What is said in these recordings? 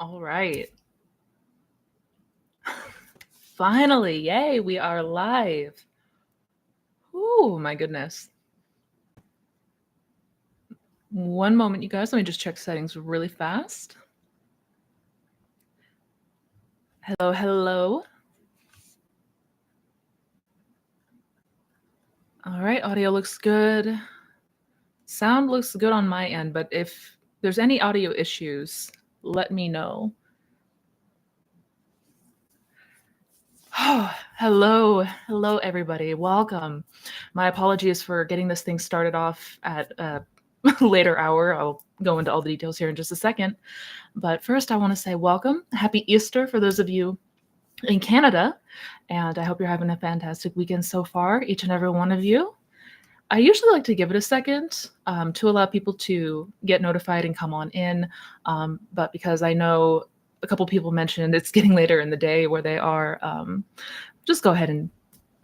All right. Finally, yay, we are live. Oh my goodness. One moment, you guys. Let me just check settings really fast. Hello, hello. All right, audio looks good. Sound looks good on my end, but if there's any audio issues, let me know. Oh, hello everybody. Welcome. My apologies for getting this thing started off at a later hour. I'll go into all the details here in just a second. But first, I want to say welcome. Happy Easter for those of you in Canada. And I hope you're having a fantastic weekend so far, each and every one of you. I usually like to give it a second to allow people to get notified and come on in. But because I know a couple people mentioned it's getting later in the day where they are, just go ahead and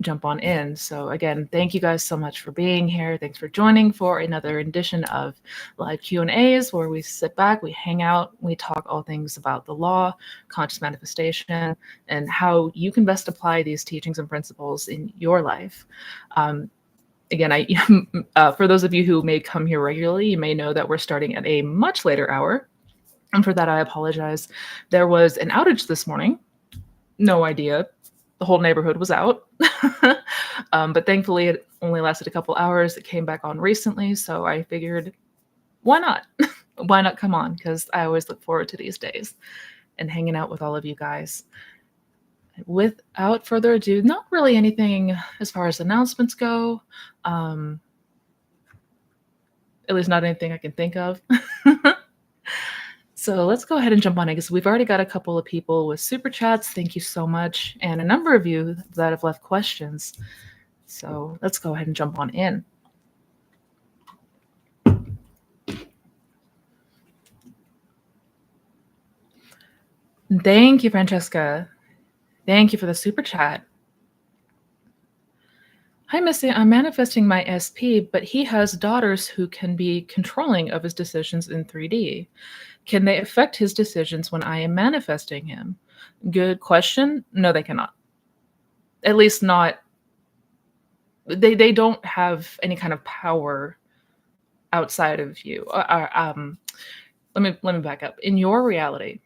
jump on in. So again, thank you guys so much for being here. Thanks for joining for another edition of live Q&As where we sit back, we hang out, we talk all things about the law, conscious manifestation, and how you can best apply these teachings and principles in your life. Again, for those of you who may come here regularly, you may know that we're starting at a much later hour. And for that, I apologize. There was an outage this morning. No idea. The whole neighborhood was out. But thankfully, it only lasted a couple hours. It came back on recently. So I figured, why not? Why not come on? Because I always look forward to these days and hanging out with all of you guys. Without further ado, not really anything as far as announcements go. At least not anything I can think of. So let's go ahead and jump on it because we've already got a couple of people with super chats. Thank you so much. And a number of you that have left questions. So let's go ahead and jump on in. Thank you, Francesca. Thank you for the super chat. Hi, Missy. I'm manifesting my SP, but he has daughters who can be controlling of his decisions in 3D. Can they affect his decisions when I am manifesting him? Good question. No, they cannot. At least not. They don't have any kind of power outside of you. Let me back up. In your reality,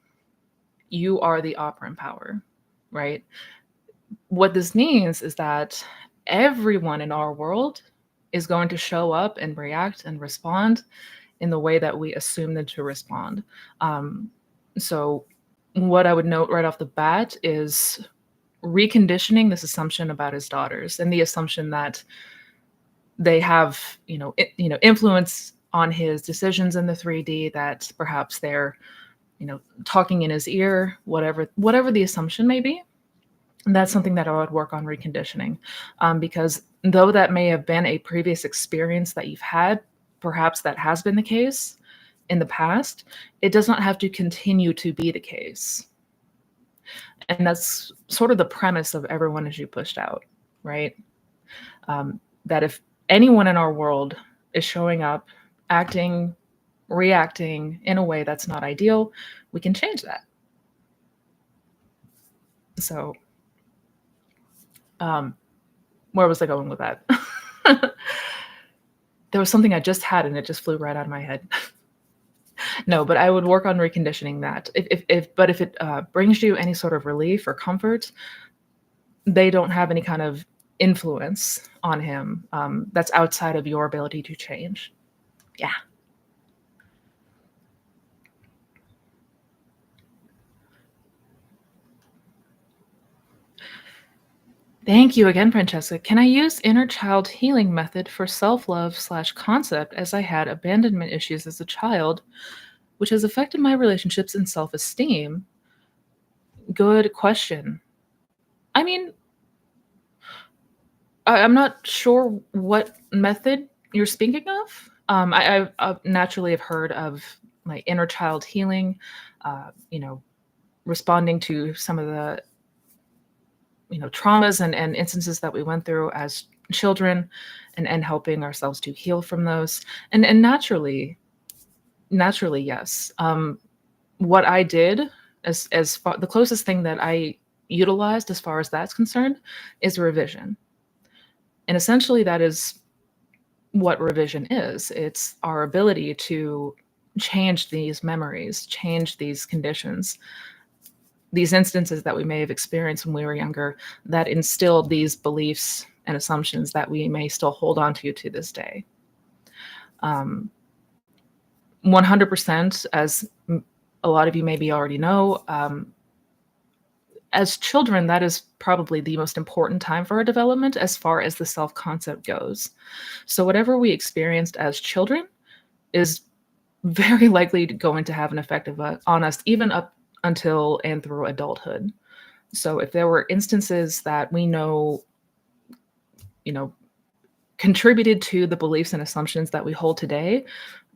you are the operant power, right? What this means is that everyone in our world is going to show up and react and respond in the way that we assume them to respond. So what I would note right off the bat is reconditioning this assumption about his daughters and the assumption that they have, influence on his decisions in the 3D, that perhaps they're, talking in his ear, whatever the assumption may be. And that's something that I would work on reconditioning, because though that may have been a previous experience that you've had, perhaps that has been the case in the past, it does not have to continue to be the case. And that's sort of the premise of everyone as you pushed out, right? That if anyone in our world is showing up, acting, reacting in a way that's not ideal, we can change that. So where was I going with that? There was something I just had and it just flew right out of my head. No, but I would work on reconditioning that. If it brings you any sort of relief or comfort, they don't have any kind of influence on him that's outside of your ability to change. Yeah. Thank you again, Francesca. Can I use inner child healing method for self-love / concept, as I had abandonment issues as a child, which has affected my relationships and self-esteem? Good question. I mean, I'm not sure what method you're speaking of. I naturally have heard of like inner child healing, responding to some of the traumas and instances that we went through as children, and helping ourselves to heal from those. And naturally, yes. What I did As far the closest thing that I utilized as far as that's concerned is revision. And essentially that is what revision is. It's our ability to change these memories, change these conditions, these instances that we may have experienced when we were younger that instilled these beliefs and assumptions that we may still hold on to this day. 100%, as a lot of you maybe already know, as children, that is probably the most important time for our development as far as the self concept goes. So, whatever we experienced as children is very likely going to have an effect on us, even up until and through adulthood. So, if there were instances that we know, you know, contributed to the beliefs and assumptions that we hold today,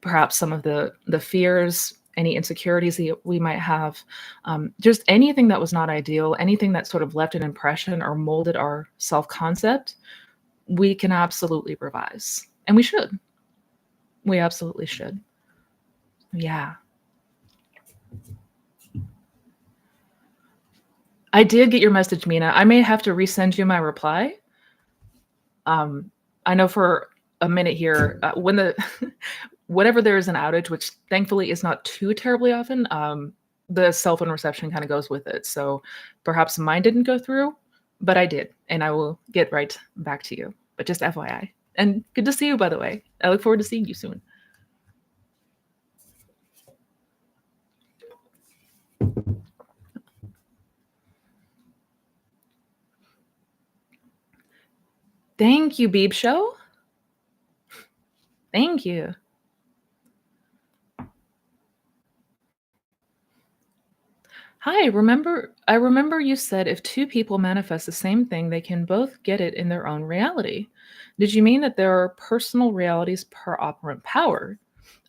perhaps some of the fears, any insecurities that we might have, just anything that was not ideal, anything that sort of left an impression or molded our self-concept, we can absolutely revise. And we should. We absolutely should. Yeah. I did get your message, Mina. I may have to resend you my reply. I know for a minute here, when whenever there is an outage, which thankfully is not too terribly often, the cell phone reception kind of goes with it. So perhaps mine didn't go through, but I did, and I will get right back to you. But just FYI. And good to see you, by the way. I look forward to seeing you soon. Thank you, Beeb Show. Thank you. Hi, I remember you said if two people manifest the same thing, they can both get it in their own reality. Did you mean that there are personal realities per operant power?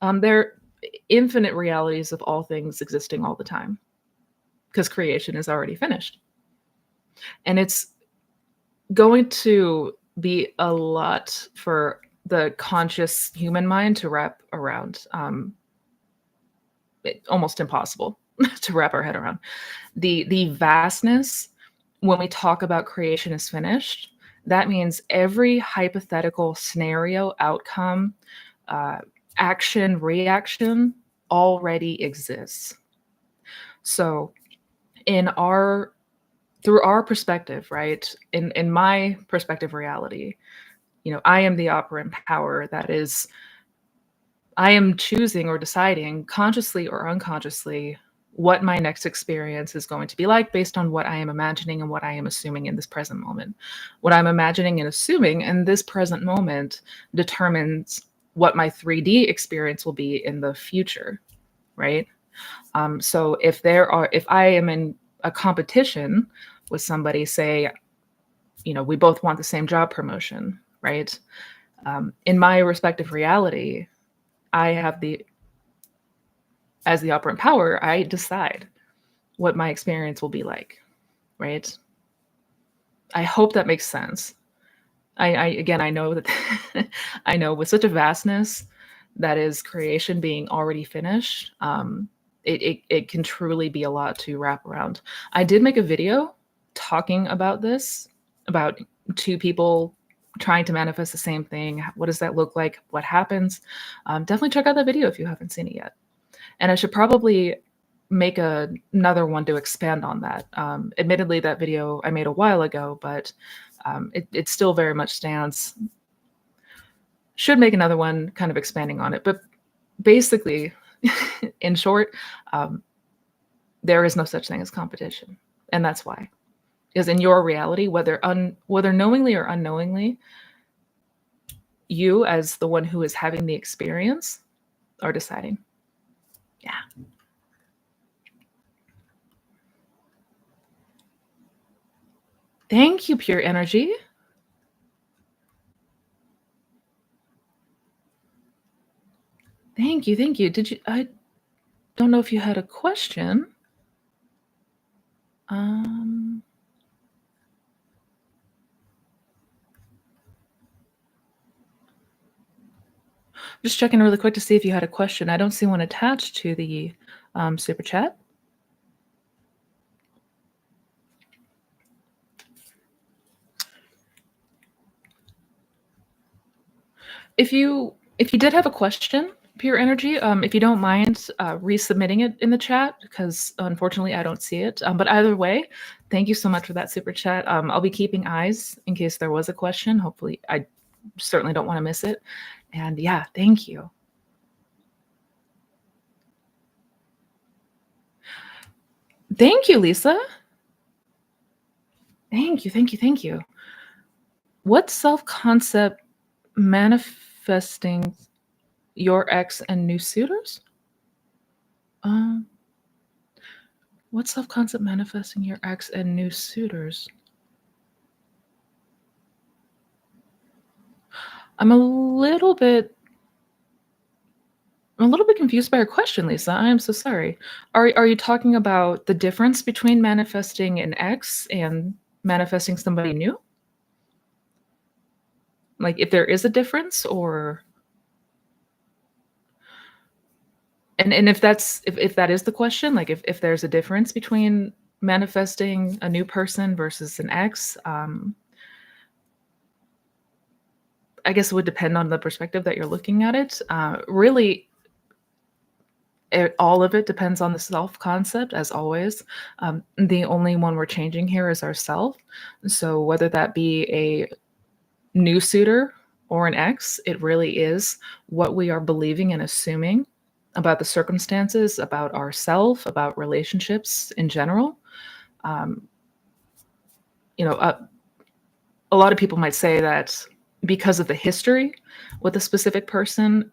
There are infinite realities of all things existing all the time because creation is already finished. And it's going to be a lot for the conscious human mind to wrap around. Almost impossible to wrap our head around. The vastness when we talk about creation is finished, that means every hypothetical scenario, outcome, action, reaction already exists. So through our perspective, right? In my perspective reality, I am the operant power that is I am choosing or deciding consciously or unconsciously what my next experience is going to be like based on what I am imagining and what I am assuming in this present moment. What I'm imagining and assuming in this present moment determines what my 3D experience will be in the future, right? So if I am in a competition with somebody, say, we both want the same job promotion, right? In my respective reality, as the operant power, I decide what my experience will be like, right? I hope that makes sense. I know that I know with such a vastness that is creation being already finished, it can truly be a lot to wrap around. I did make a video talking about this, about two people trying to manifest the same thing. What does that look like? What happens? Definitely check out that video if you haven't seen it yet. And I should probably make another one to expand on that. Admittedly, that video I made a while ago, but it still very much stands. Should make another one kind of expanding on it. But basically, in short, there is no such thing as competition. And that's why. Because in your reality, whether knowingly or unknowingly, you as the one who is having the experience are deciding. Yeah. Thank you, Pure Energy. Thank you. I don't know if you had a question. Just checking really quick to see if you had a question. I don't see one attached to the super chat. If you did have a question, Pure Energy, if you don't mind resubmitting it in the chat, because unfortunately I don't see it. But either way, thank you so much for that super chat. I'll be keeping eyes in case there was a question. Hopefully, I certainly don't want to miss it. And yeah, thank you. Thank you, Lisa. Thank you, thank you, thank you. What self-concept manifesting your ex and new suitors? What self-concept manifesting your ex and new suitors? I'm a little bit confused by your question, Lisa. I am so sorry. Are you talking about the difference between manifesting an ex and manifesting somebody new? Like if there is a difference, or and if that is the question, like if there's a difference between manifesting a new person versus an ex, I guess it would depend on the perspective that you're looking at it. Really, all of it depends on the self-concept, as always. The only one we're changing here is ourself. So whether that be a new suitor or an ex, it really is what we are believing and assuming about the circumstances, about ourself, about relationships in general. Um, a lot of people might say that because of the history with a specific person,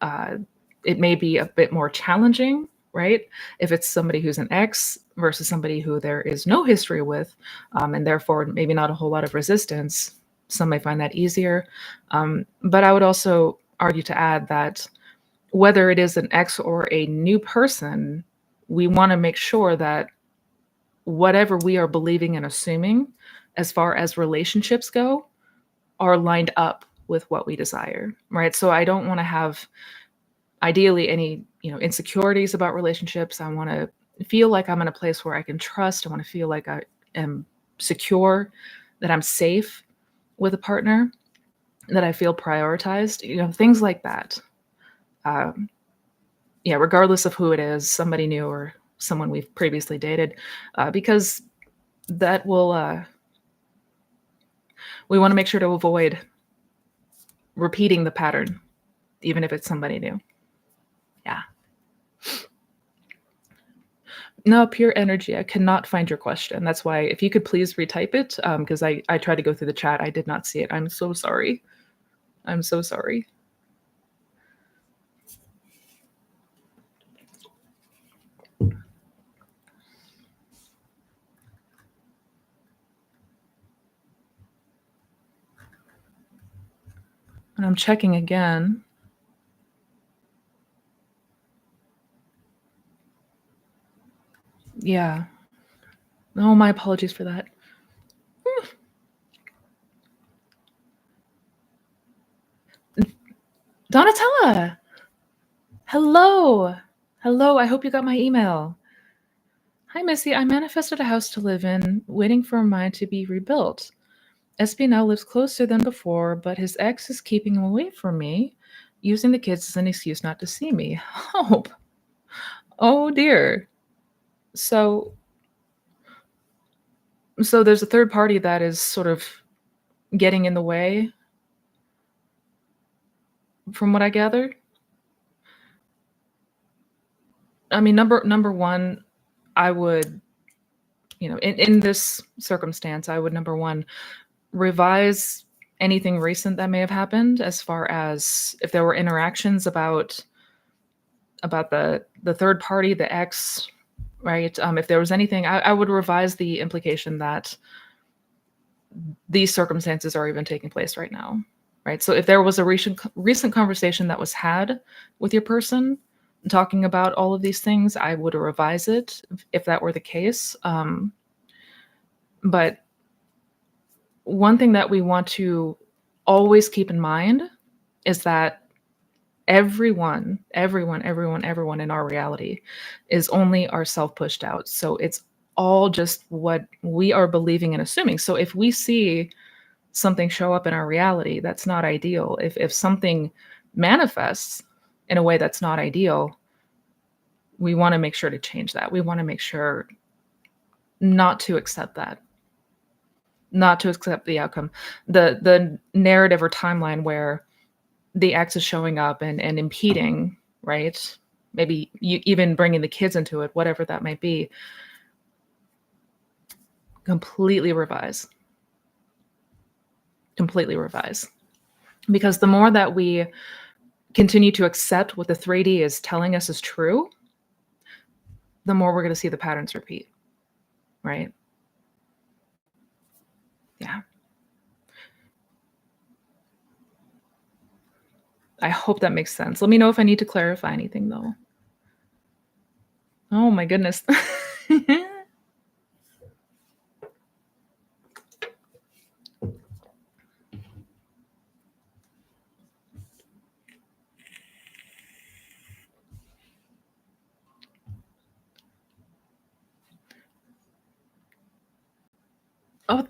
it may be a bit more challenging, right? If it's somebody who's an ex versus somebody who there is no history with, and therefore maybe not a whole lot of resistance, some may find that easier. But I would also argue to add that whether it is an ex or a new person, we want to make sure that whatever we are believing and assuming as far as relationships go are lined up with what we desire, right? So I don't want to have ideally any, insecurities about relationships. I want to feel like I'm in a place where I can trust. I want to feel like I am secure, that I'm safe with a partner, that I feel prioritized, things like that. Yeah, regardless of who it is, somebody new or someone we've previously dated, because that will, we want to make sure to avoid repeating the pattern, even if it's somebody new. Yeah. No, Pure Energy. I cannot find your question. That's why, if you could please retype it, because I tried to go through the chat. I did not see it. I'm so sorry. I'm so sorry. And I'm checking again. Yeah. Oh, my apologies for that. Donatella! Hello! Hello, I hope you got my email. Hi, Missy. I manifested a house to live in, waiting for mine to be rebuilt. SB now lives closer than before, but his ex is keeping him away from me, using the kids as an excuse not to see me. Hope. Oh, dear. So there's a third party that is sort of getting in the way, from what I gathered. I mean, number one, I would, in this circumstance, I would, number one, revise anything recent that may have happened, as far as if there were interactions about the third party, the ex, right? If there was anything, I would revise the implication that these circumstances are even taking place right now, right? So if there was a recent conversation that was had with your person talking about all of these things, I would revise it if that were the case. But one thing that we want to always keep in mind is that everyone in our reality is only our self pushed out. So it's all just what we are believing and assuming. So if we see something show up in our reality that's not ideal, if something manifests in a way that's not ideal, we want to make sure to change that. We want to make sure not to accept that, not to accept the outcome. The narrative or timeline where the ex is showing up and impeding, right? Maybe you even bringing the kids into it, whatever that might be. Completely revise. Completely revise. Because the more that we continue to accept what the 3D is telling us is true, the more we're going to see the patterns repeat, right? Yeah. I hope that makes sense. Let me know if I need to clarify anything, though. Oh my goodness. Oh,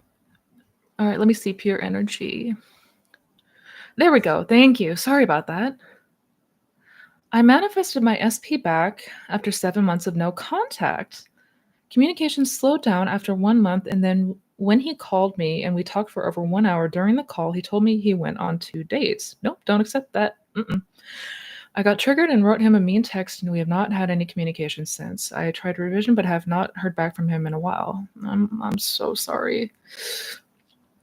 all right. Let me see pure energy. There we go. Thank you. Sorry about that. I manifested my SP back after 7 months of no contact. Communication slowed down after 1 month, and then when he called me and we talked for over 1 hour, during the call, he told me he went on 2 dates. Nope, don't accept that. I got triggered and wrote him a mean text, and we have not had any communication since. I tried revision, but have not heard back from him in a while. I'm so sorry.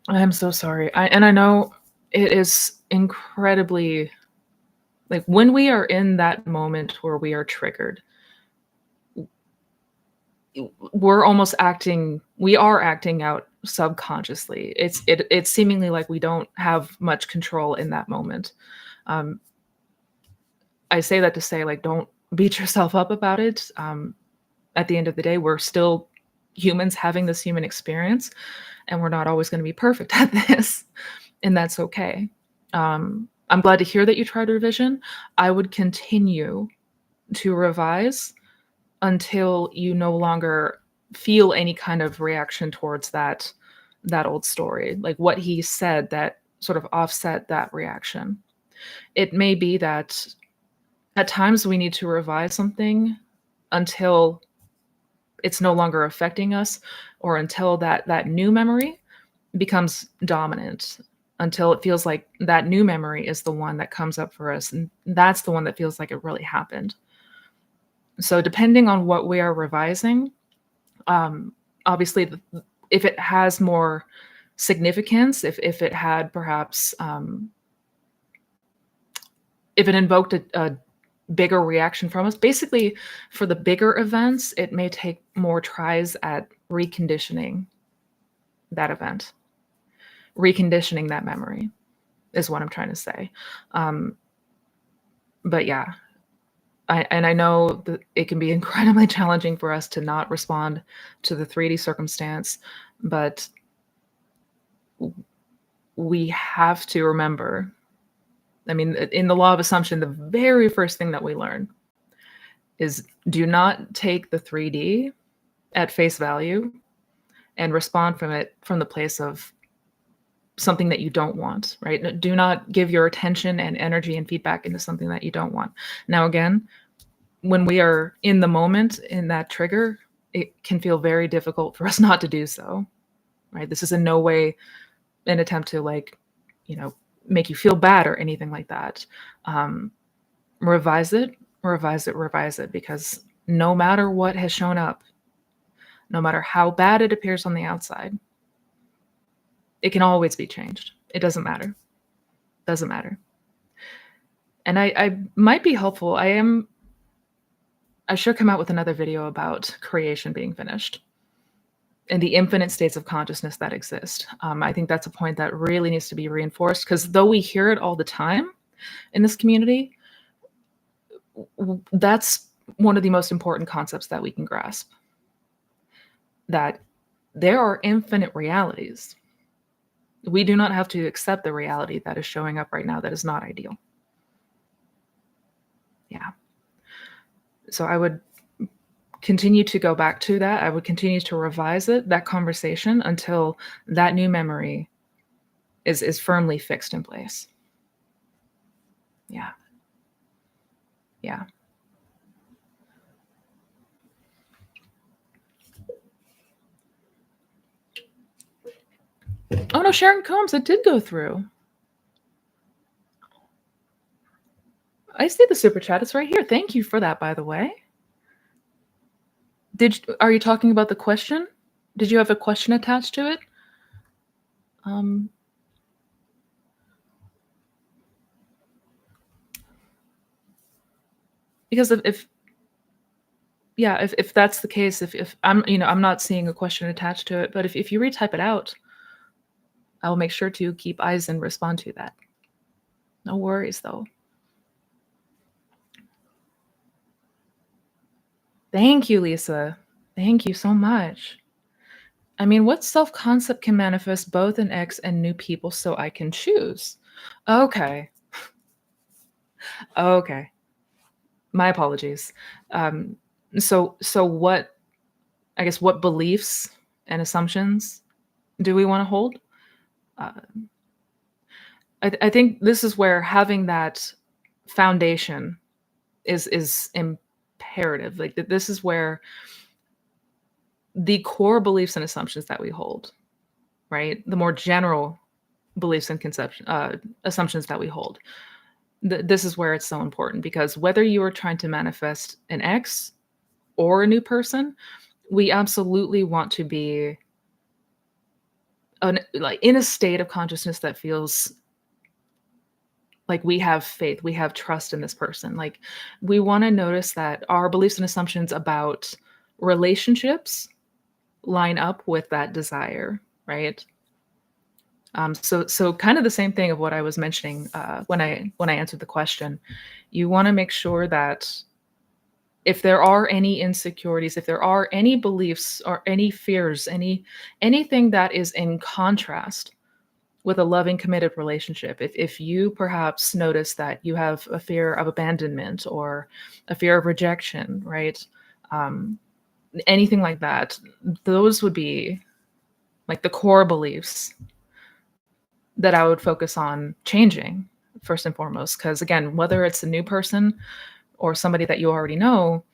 I am so sorry. I know it is incredibly, like, when we are in that moment where we are triggered, we are acting out subconsciously. It's seemingly like we don't have much control in that moment. I say that to say, like, don't beat yourself up about it. At the end of the day, we're still humans having this human experience, and we're not always going to be perfect at this, and that's okay. I'm glad to hear that you tried revision. I would continue to revise until you no longer feel any kind of reaction towards that old story, like what he said that sort of offset that reaction. It may be that at times we need to revise something until it's no longer affecting us, or until that new memory becomes dominant, until it feels like that new memory is the one that comes up for us, and that's the one that feels like it really happened. So depending on what we are revising, obviously, if it has more significance, if it had perhaps, if it invoked a bigger reaction from us, basically for the bigger events, it may take more tries at reconditioning that event, reconditioning that memory is what I'm trying to say. But yeah, I know that it can be incredibly challenging for us to not respond to the 3D circumstance, but we have to remember, I mean, in the law of assumption, the very first thing that we learn is do not take the 3D at face value and respond from the place of something that you don't want, right? Do not give your attention and energy and feedback into something that you don't want. Now, again, when we are in the moment, in that trigger, it can feel very difficult for us not to do so, right? This is in no way an attempt to, like, make you feel bad or anything like that. Revise it, because no matter what has shown up, no matter how bad it appears on the outside, it can always be changed. It doesn't matter. Doesn't matter. And I might be helpful. I should come out with another video about creation being finished and the infinite states of consciousness that exist. I think that's a point that really needs to be reinforced, because though we hear it all the time in this community, that's one of the most important concepts that we can grasp, that there are infinite realities. We do not have to accept the reality that is showing up right now that is not ideal. Yeah. So I would continue to go back to that. I would continue to revise that conversation until that new memory is firmly fixed in place. Yeah. Yeah. Oh no, Sharon Combs, it did go through. I see the super chat. It's right here. Thank you for that, by the way. Are you talking about the question? Did you have a question attached to it? Um, because if that's the case, if I'm not seeing a question attached to it, but if you retype it out, I will make sure to keep eyes and respond to that. No worries though. Thank you, Lisa. Thank you so much. I mean, what self-concept can manifest both an ex and new people so I can choose? Okay. Okay. My apologies. Um, so what, I guess, what beliefs and assumptions do we want to hold? Uh, I think this is where having that foundation is imperative. Like this is where the core beliefs and assumptions that we hold, right? The more general beliefs and assumptions that we hold. This is where it's so important because whether you are trying to manifest an ex or a new person, we absolutely want to be like in a state of consciousness that feels like we have faith, we have trust in this person. Like we want to notice that our beliefs and assumptions about relationships line up with that desire, right? So kind of the same thing of what I was mentioning when I answered the question. You want to make sure that if there are any insecurities, if there are any beliefs or any fears, anything that is in contrast with a loving, committed relationship, if you perhaps notice that you have a fear of abandonment or a fear of rejection, right? Um, Anything like that, those would be like the core beliefs that I would focus on changing first and foremost. Because again, whether it's a new person or somebody that you already know,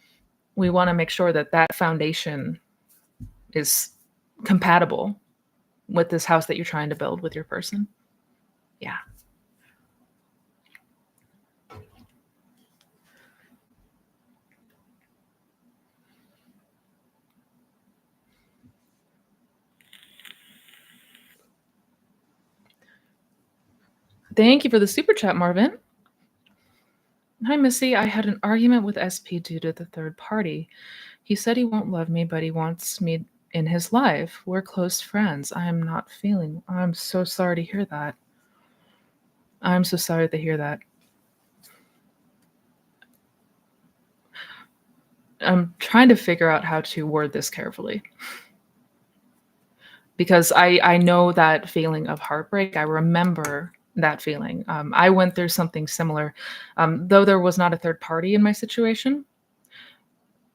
we want to make sure that that foundation is compatible with this house that you're trying to build with your person. Yeah. Thank you for the super chat, Marvin. Hi, Missy. I had an argument with SP due to the third party. He said he won't love me, but he wants me in his life. We're close friends. I'm so sorry to hear that. I'm so sorry to hear that. I'm trying to figure out how to word this carefully because I know that feeling of heartbreak. I remember that feeling. I went through something similar. Though there was not a third party in my situation,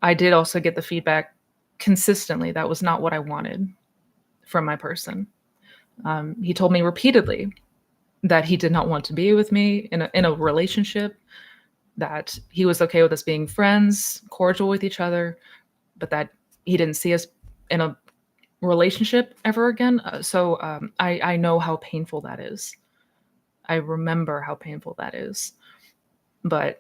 I did also get the feedback consistently that was not what I wanted from my person. He told me repeatedly that he did not want to be with me in a relationship, that he was okay with us being friends, cordial with each other, but that he didn't see us in a relationship ever again. I know how painful that is. I remember how painful that is. But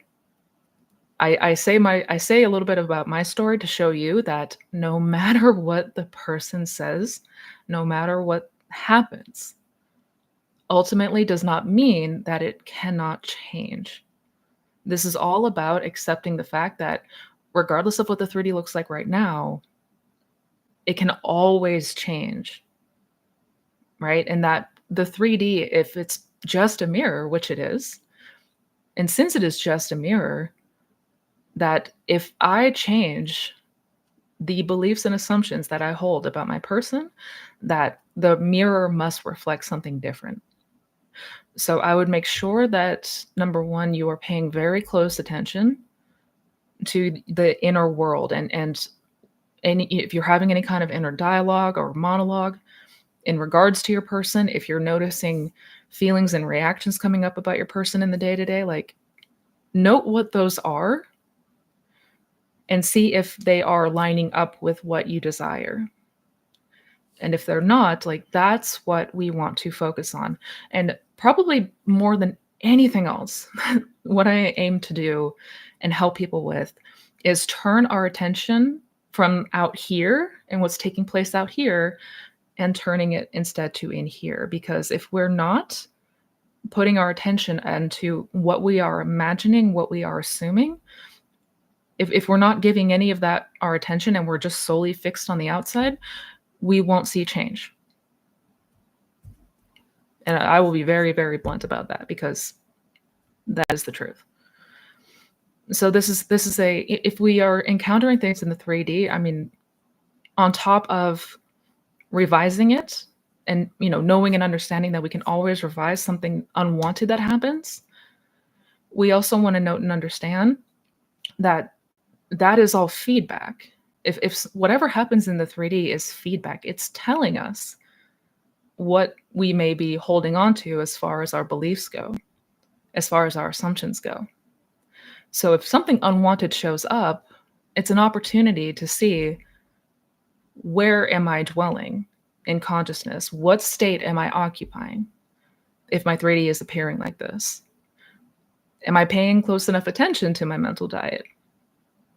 I say a little bit about my story to show you that no matter what the person says, no matter what happens, ultimately does not mean that it cannot change. This is all about accepting the fact that regardless of what the 3D looks like right now, it can always change, right? And that the 3D, if it's just a mirror, which it is, and since it is just a mirror, that if I change the beliefs and assumptions that I hold about my person, that the mirror must reflect something different. So I would make sure that number one, you are paying very close attention to the inner world and if you're having any kind of inner dialogue or monologue in regards to your person, if you're noticing feelings and reactions coming up about your person in the day to day, like Note what those are and see if they are lining up with what you desire. And if they're not, like, that's what we want to focus on. And probably more than anything else, what I aim to do and help people with is turn our attention from out here and what's taking place out here and turning it instead to in here. Because if we're not putting our attention into what we are imagining, what we are assuming, if we're not giving any of that our attention and we're just solely fixed on the outside, we won't see change. And I will be very, very blunt about that because that is the truth. So this is if we are encountering things in the 3D, I mean, on top of revising it and, knowing and understanding that we can always revise something unwanted that happens, we also want to note and understand that that is all feedback. If whatever happens in the 3D is feedback, it's telling us what we may be holding on to as far as our beliefs go, as far as our assumptions go. So if something unwanted shows up, it's an opportunity to see, where am I dwelling in consciousness? What state am I occupying if my 3D is appearing like this? Am I paying close enough attention to my mental diet?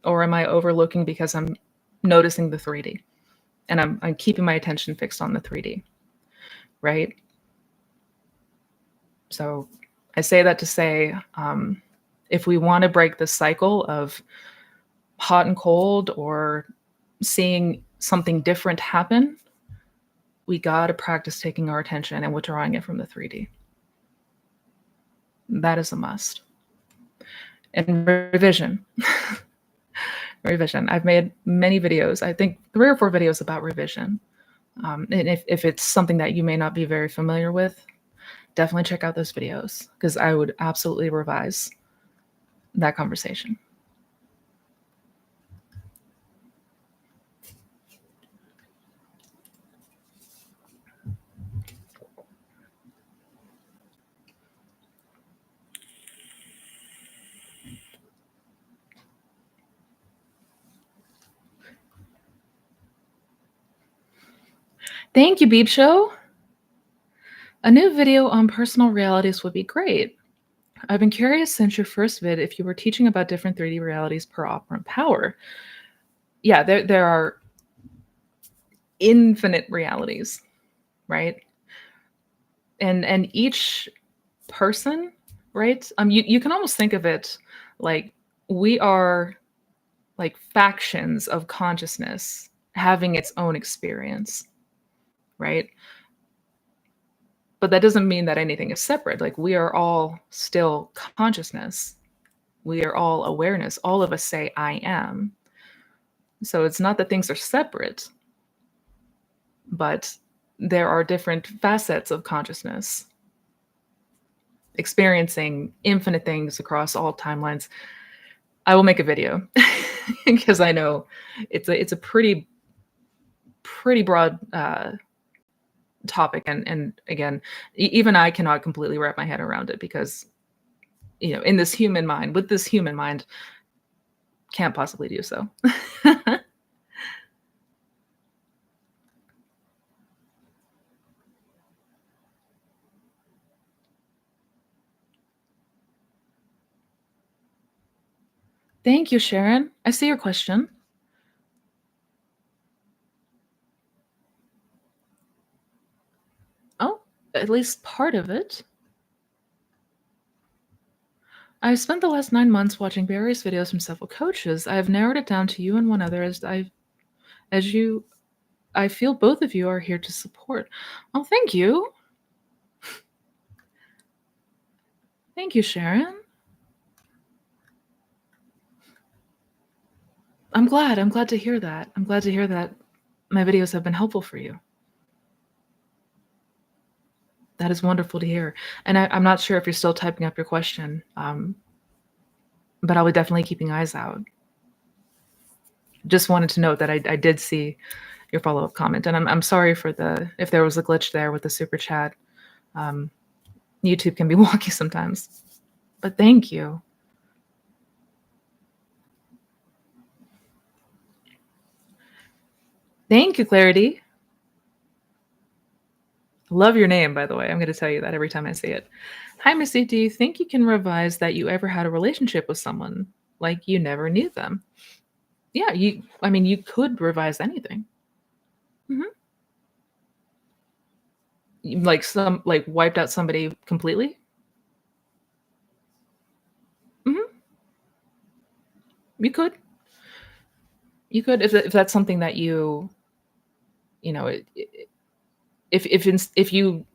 Or am I overlooking because I'm noticing the 3D and I'm keeping my attention fixed on the 3D, right? So I say that to say, if we want to break the cycle of hot and cold or seeing something different happen, we got to practice taking our attention and withdrawing it from the 3D. That is a must. And revision. Revision. I've made many videos, I think 3 or 4 videos about revision. And if it's something that you may not be very familiar with, definitely check out those videos because I would absolutely revise that conversation. Thank you, Beep Show. A new video on personal realities would be great. I've been curious since your first vid if you were teaching about different 3D realities per operant power. Yeah, there are infinite realities, right? And each person, right? You can almost think of it like we are like factions of consciousness having its own experience, right? But that doesn't mean that anything is separate. Like we are all still consciousness. We are all awareness. All of us say, I am. So it's not that things are separate, but there are different facets of consciousness experiencing infinite things across all timelines. I will make a video because I know it's a pretty broad topic, and again, even I cannot completely wrap my head around it because in this human mind, with this human mind, can't possibly do so. Thank you, Sharon. I see your question. Oh, at least part of it. I've spent the last 9 months watching various videos from several coaches. I have narrowed it down to you and one other I feel both of you are here to support. Oh, thank you. Thank you, Sharon. I'm glad to hear that. I'm glad to hear that my videos have been helpful for you. That is wonderful to hear. And I'm not sure if you're still typing up your question, but I'll be definitely keeping eyes out. Just wanted to note that I did see your follow-up comment, and I'm sorry for if there was a glitch there with the super chat. YouTube can be wonky sometimes, but thank you. Thank you, Clarity. Love your name, by the way. I'm going to tell you that every time I see it. Hi, Missy. Do you think you can revise that you ever had a relationship with someone like you never knew them? Yeah, I mean, you could revise anything. Mhm. Like wiped out somebody completely? Mhm. You could. You could if that's something that you know, if you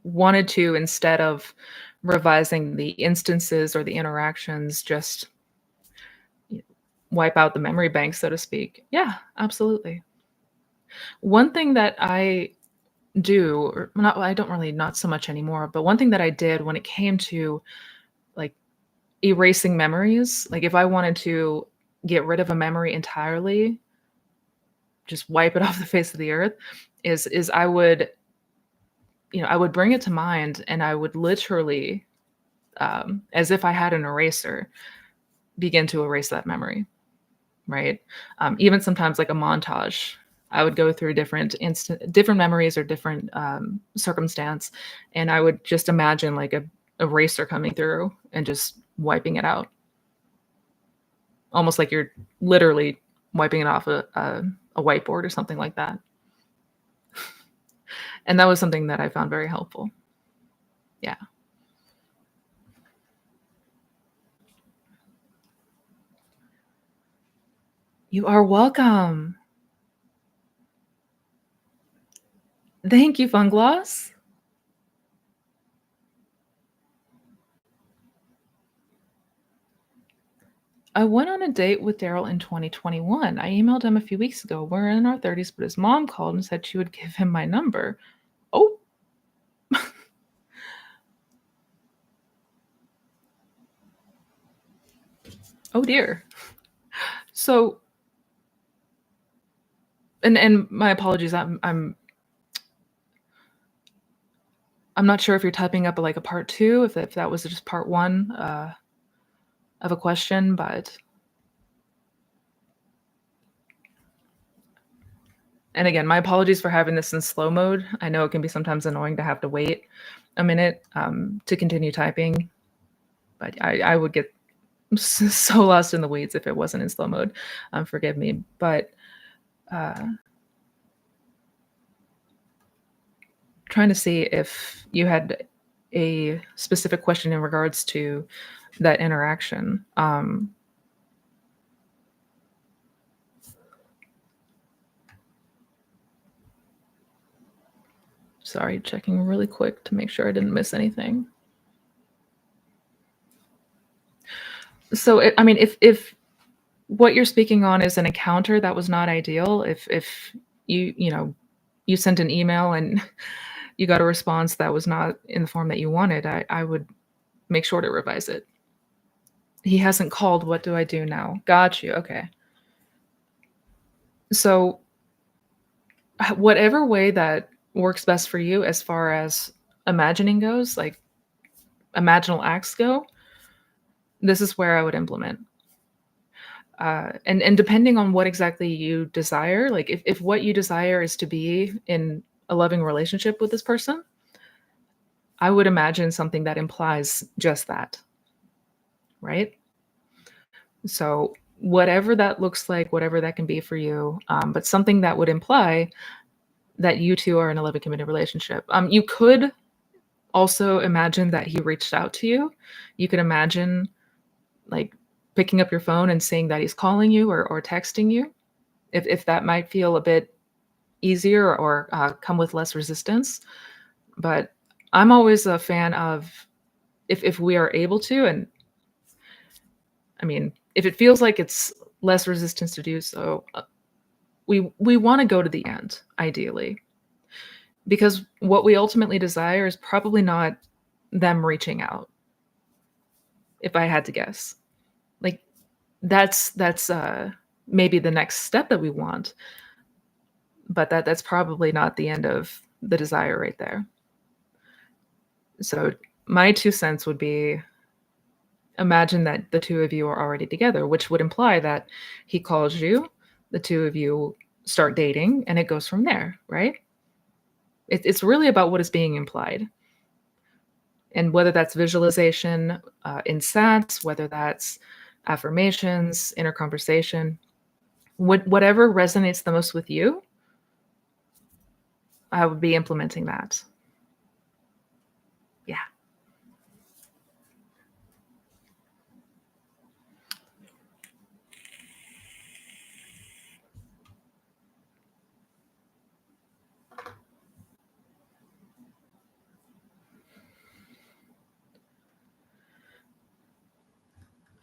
wanted to, instead of revising the instances or the interactions, just y wipe out the memory bank, so to speak. Yeah, absolutely. One thing that I do, or not, I don't really, not so much anymore, but one thing that I did when it came to, like, erasing memories, like, if I wanted to get rid of a memory entirely, just wipe it off the face of the earth, is I would, I would bring it to mind, and I would literally, as if I had an eraser, begin to erase that memory, right? Even sometimes like a montage, I would go through different memories or different circumstance, and I would just imagine like a eraser coming through and just wiping it out, almost like you're literally wiping it off a whiteboard or something like that. And that was something that I found very helpful. Yeah. You are welcome. Thank you, Fungloss. I went on a date with Daryl in 2021. I emailed him a few weeks ago. We're in our 30s, but his mom called and said she would give him my number. Oh, oh dear. So, and my apologies. I'm not sure if you're typing up like a part two, if that was just part one of a question, but and again, my apologies for having this in slow mode. I know it can be sometimes annoying to have to wait a minute to continue typing, but I would get so lost in the weeds if it wasn't in slow mode. Forgive me, but uh, trying to see if you had a specific question in regards to that interaction. Sorry, checking really quick to make sure I didn't miss anything. So, I mean, if what you're speaking on is an encounter that was not ideal, if you sent an email and you got a response that was not in the form that you wanted, I would make sure to revise it. He hasn't called. What do I do now? Got you. Okay. So, whatever way that works best for you as far as imagining goes, like imaginal acts go, this is where I would implement. And depending on what exactly you desire, like if what you desire is to be in a loving relationship with this person, I would imagine something that implies just that, right? So whatever that looks like, whatever that can be for you, but something that would imply that you two are in a loving committed relationship. You could also imagine that he reached out to you. You could imagine like picking up your phone and seeing that he's calling you or texting you, if that might feel a bit easier or come with less resistance. But I'm always a fan of, if we are able to, and I mean, if it feels like it's less resistance to do so, we want to go to the end, ideally, because what we ultimately desire is probably not them reaching out. If I had to guess, like that's maybe the next step that we want, but that's probably not the end of the desire right there. So my 2 cents would be, imagine that the 2 of you are already together, which would imply that he calls you, the 2 of you start dating, and it goes from there, right? It's really about what is being implied. And whether that's visualization in sats, whether that's affirmations, inner conversation, whatever resonates the most with you, I would be implementing that. Yeah.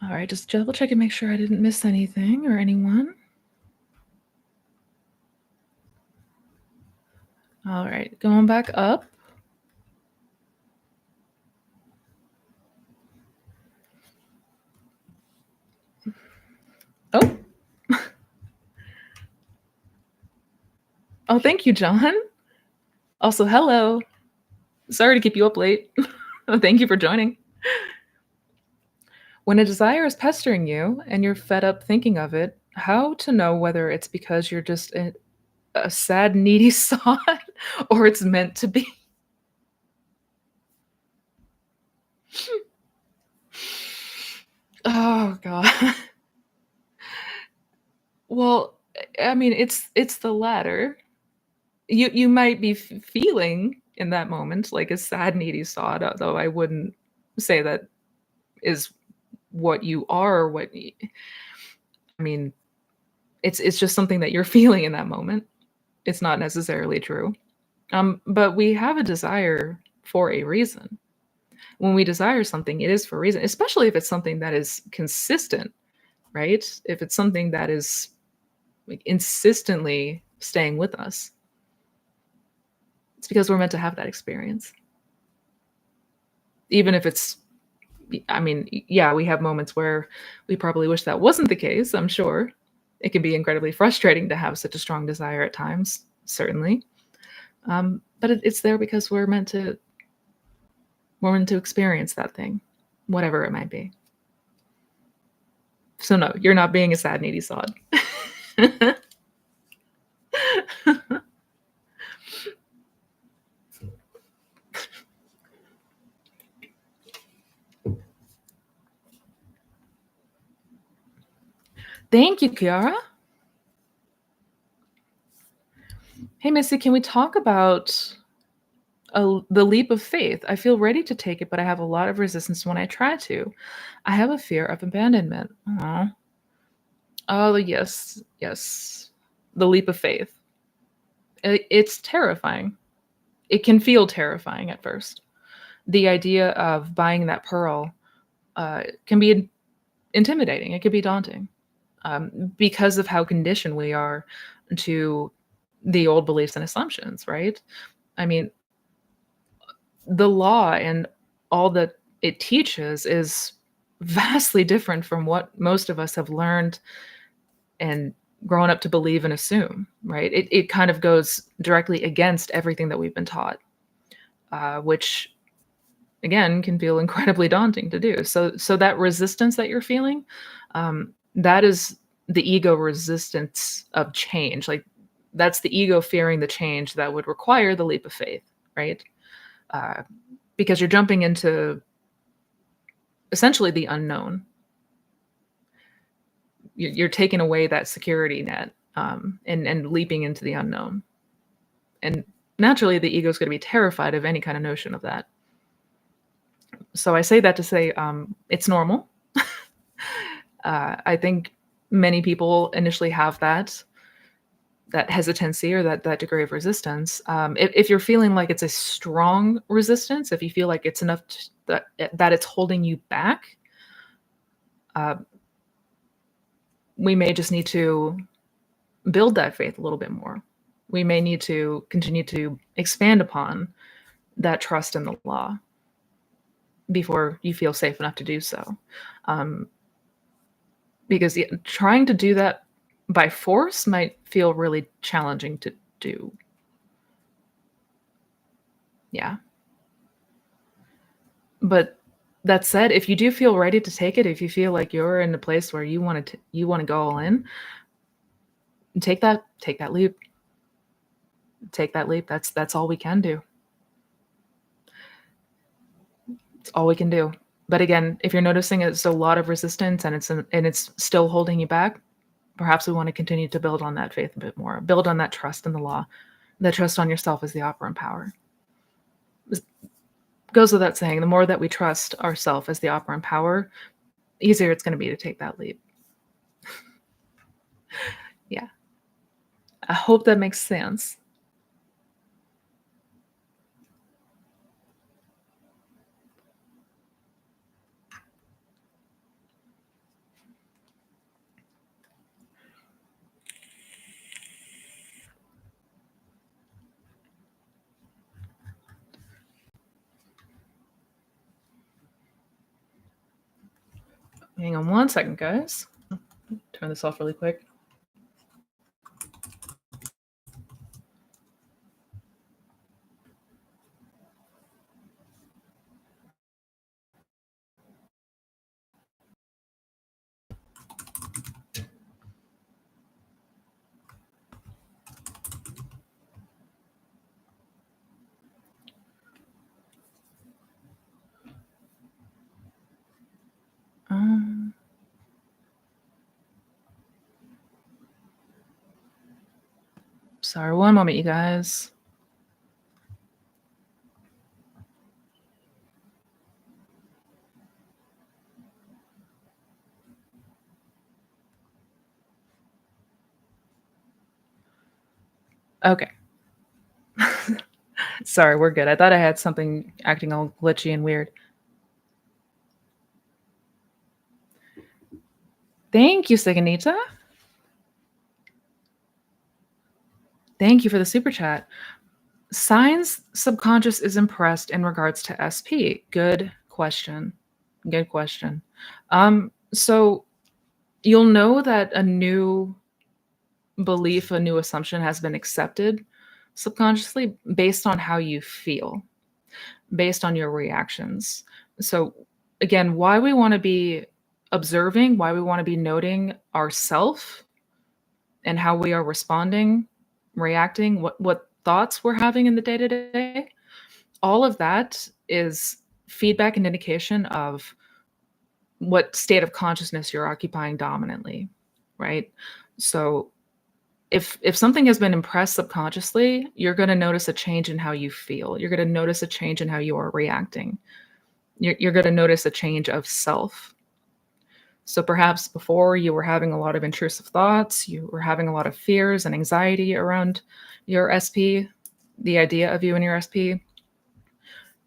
All right, just double check and make sure I didn't miss anything or anyone. All right, going back up. Oh. Oh, thank you, John. Also, hello. Sorry to keep you up late. Thank you for joining. When a desire is pestering you and you're fed up thinking of it, how to know whether it's because you're just a sad, needy sod or it's meant to be? Oh, God. Well, I mean, it's the latter. You might be feeling in that moment like a sad, needy sod, although I wouldn't say that is what you are or I mean, it's just something that you're feeling in that moment. It's not necessarily true. But we have a desire for a reason. When we desire something, it is for a reason, especially if it's something that is consistent, right? If it's something that is like insistently staying with us, it's because we're meant to have that experience. Even if it's, I mean, yeah, we have moments where we probably wish that wasn't the case, I'm sure. It can be incredibly frustrating to have such a strong desire at times, certainly. But it's there because we're meant to experience that thing, whatever it might be. So no, you're not being a sad, needy sod. Thank you, Kiara. Hey, Missy, can we talk about the leap of faith? I feel ready to take it, but I have a lot of resistance when I try to. I have a fear of abandonment. Aw. Oh, yes, yes. The leap of faith. It's terrifying. It can feel terrifying at first. The idea of buying that pearl can be intimidating. It can be daunting because of how conditioned we are to the old beliefs and assumptions, right? I mean, the law and all that it teaches is vastly different from what most of us have learned and grown up to believe and assume, right? It kind of goes directly against everything that we've been taught, which again can feel incredibly daunting to do. So that resistance that you're feeling, that is the ego resistance of change. Like that's the ego fearing the change that would require the leap of faith, right? Because you're jumping into essentially the unknown. You're taking away that security net and leaping into the unknown. And naturally, the ego is going to be terrified of any kind of notion of that. So I say that to say it's normal. I think many people initially have that hesitancy or that degree of resistance. If you're feeling like it's a strong resistance, if you feel like it's enough that it's holding you back, we may just need to build that faith a little bit more. We may need to continue to expand upon that trust in the law before you feel safe enough to do so. Because trying to do that by force might feel really challenging to do. Yeah. But that said, if you do feel ready to take it, if you feel like you're in a place where you want to go all in, Take that leap. Take that leap. That's all we can do. It's all we can do. But again, if you're noticing it's a lot of resistance and it's still holding you back, perhaps we want to continue to build on that faith a bit more. Build on that trust in the law, that trust on yourself as the operant power. It goes without saying, the more that we trust ourselves as the operant power, easier it's going to be to take that leap. Yeah. I hope that makes sense. Hang on one second, guys. Turn this off really quick. Sorry, one moment, you guys. Okay. Sorry, we're good. I thought I had something acting all glitchy and weird. Thank you, Siganita. Thank you for the super chat. Signs subconscious is impressed in regards to SP. Good question. Good question. So you'll know that a new belief, a new assumption has been accepted subconsciously based on how you feel, based on your reactions. So again, why we want to be observing, why we want to be noting ourself and how we are responding, reacting, what thoughts we're having in the day to day, all of that is feedback and indication of what state of consciousness you're occupying dominantly, right? So if something has been impressed subconsciously, you're going to notice a change in how you feel. You're going to notice a change in how you are reacting. You're going to notice a change of self. So perhaps before you were having a lot of intrusive thoughts, you were having a lot of fears and anxiety around your SP, the idea of you and your SP.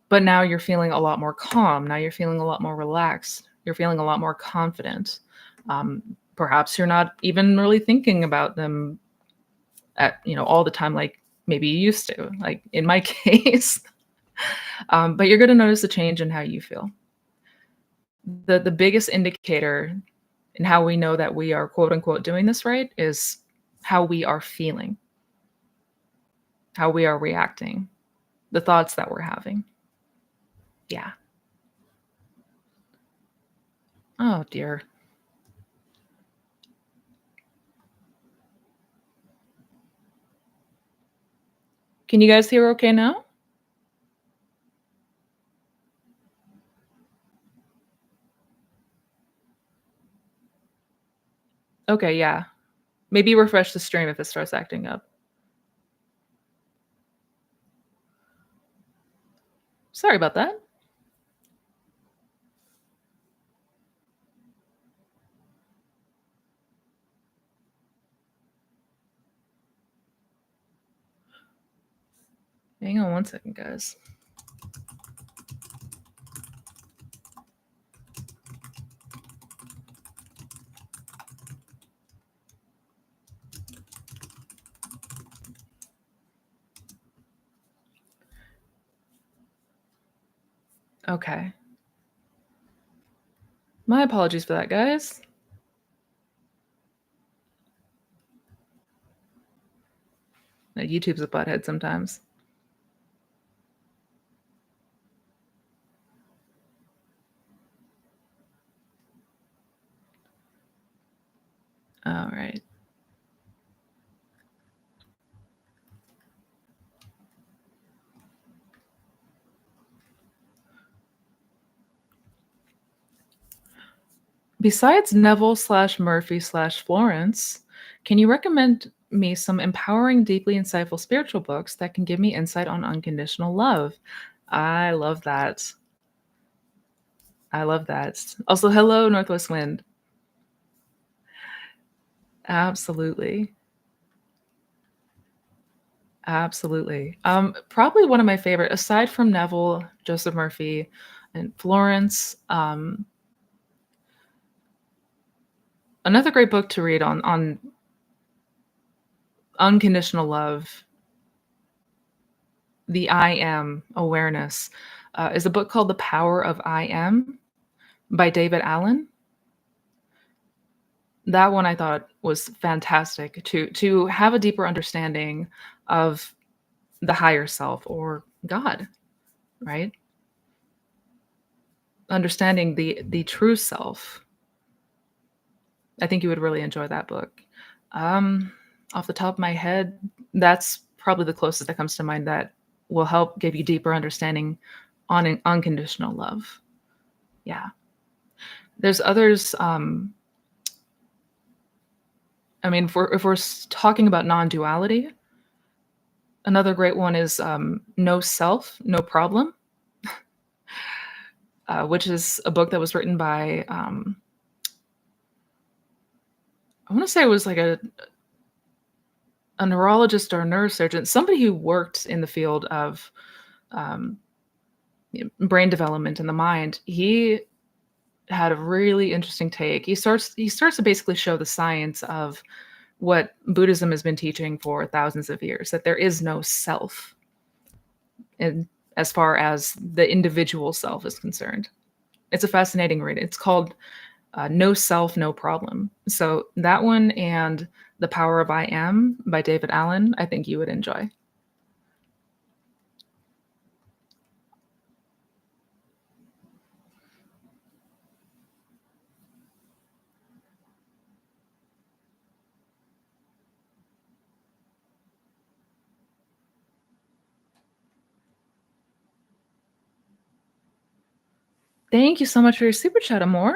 But now you're feeling a lot more calm. Now you're feeling a lot more relaxed. You're feeling a lot more confident. Perhaps you're not even really thinking about them at all the time like maybe you used to, like in my case. But you're going to notice a change in how you feel. The biggest indicator in how we know that we are quote unquote doing this right is how we are feeling, how we are reacting, the thoughts that we're having. Yeah. Oh dear. Can you guys hear okay now? Okay, yeah. Maybe refresh the stream if it starts acting up. Sorry about that. Hang on one second, guys. Okay. My apologies for that, guys. YouTube's a butthead sometimes. All right. Besides Neville slash Murphy slash Florence, can you recommend me some empowering, deeply insightful spiritual books that can give me insight on unconditional love? I love that. I love that. Also, hello, Northwest Wind. Absolutely. Absolutely. Probably one of my favorite, aside from Neville, Joseph Murphy, and Florence. Another great book to read on unconditional love, the I am awareness, is a book called The Power of I Am by David Allen. That one I thought was fantastic to have a deeper understanding of the higher self or God, right? Understanding the true self. I think you would really enjoy that book. Um, Off the top of my head, that's probably the closest that comes to mind that will help give you deeper understanding on an unconditional love. Yeah. There's others. I mean, if we're talking about non-duality, another great one is No Self, No Problem, which is a book that was written by I want to say it was like a neurologist or a neurosurgeon, somebody who worked in the field of um, brain development in the mind. He had a really interesting take. He starts to basically show the science of what Buddhism has been teaching for thousands of years, that there is no self, and as far as the individual self is concerned. It's a fascinating read. It's called No Self, No Problem. So that one and The Power of I Am by David Allen, I think you would enjoy. Thank you so much for your super chat, Amor.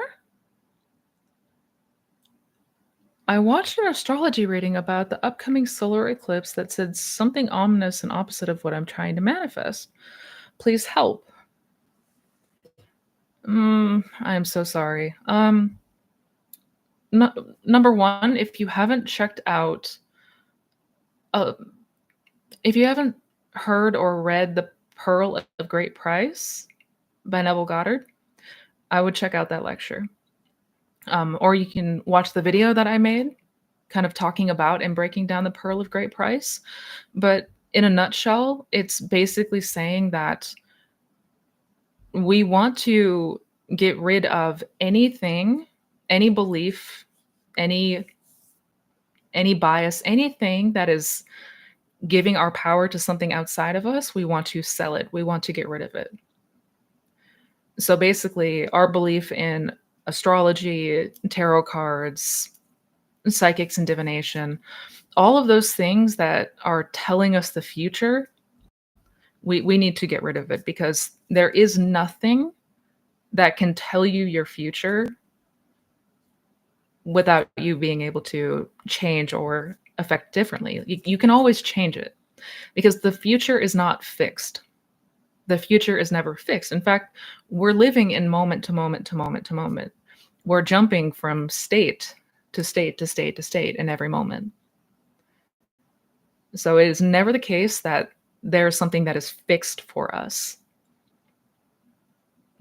I watched an astrology reading about the upcoming solar eclipse that said something ominous and opposite of what I'm trying to manifest. Please help. I am so sorry. No, number one, uh, if you haven't heard or read The Pearl of Great Price by Neville Goddard, I would check out that lecture. Or you can watch the video that I made, kind of talking about and breaking down the Pearl of Great Price. But in a nutshell, it's basically saying that we want to get rid of anything, any belief, any bias, anything that is giving our power to something outside of us. We want to sell it. We want to get rid of it. So basically, our belief in astrology, tarot cards, psychics and divination, all of those things that are telling us the future, we need to get rid of it, because there is nothing that can tell you your future without you being able to change or affect differently. You can always change it, because the future is not fixed. The future is never fixed. In fact, we're living in moment to moment to moment to moment. We're jumping from state to state to state to state in every moment. So it is never the case that there's something that is fixed for us.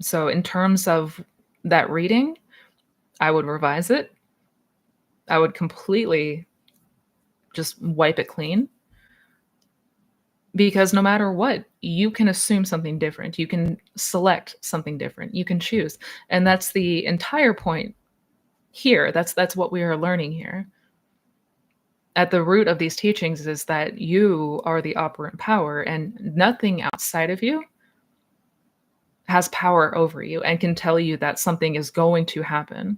So in terms of that reading, I would revise it. I would completely just wipe it clean, because no matter what, you can assume something different. You can select something different. You can choose. And that's the entire point here. That's what we are learning here. At the root of these teachings is that you are the operant power, and nothing outside of you has power over you and can tell you that something is going to happen,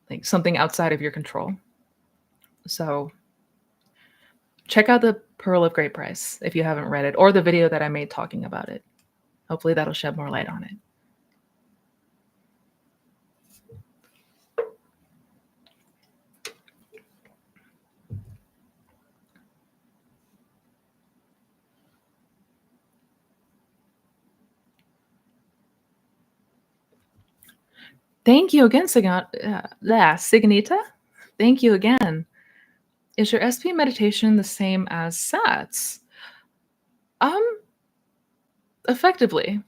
like something outside of your control. So check out The Pearl of Great Price if you haven't read it, or the video that I made talking about it. Hopefully that'll shed more light on it. Thank you again, Signita. Thank you again. Is your SP meditation the same as SATs? Um, effectively.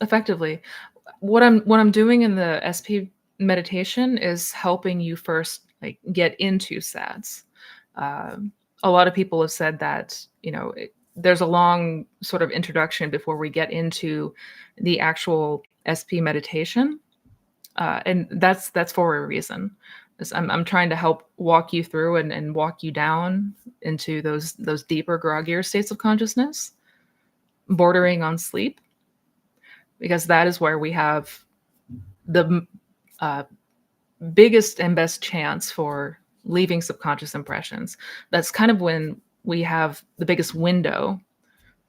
Effectively. What I'm doing in the SP meditation is helping you first, like, get into SATs. A lot of people have said that, there's a long sort of introduction before we get into the actual SP meditation, and that's for a reason. I'm trying to help walk you through and walk you down into those deeper, groggier states of consciousness, bordering on sleep, because that is where we have the uh, biggest and best chance for leaving subconscious impressions. That's kind of when we have the biggest window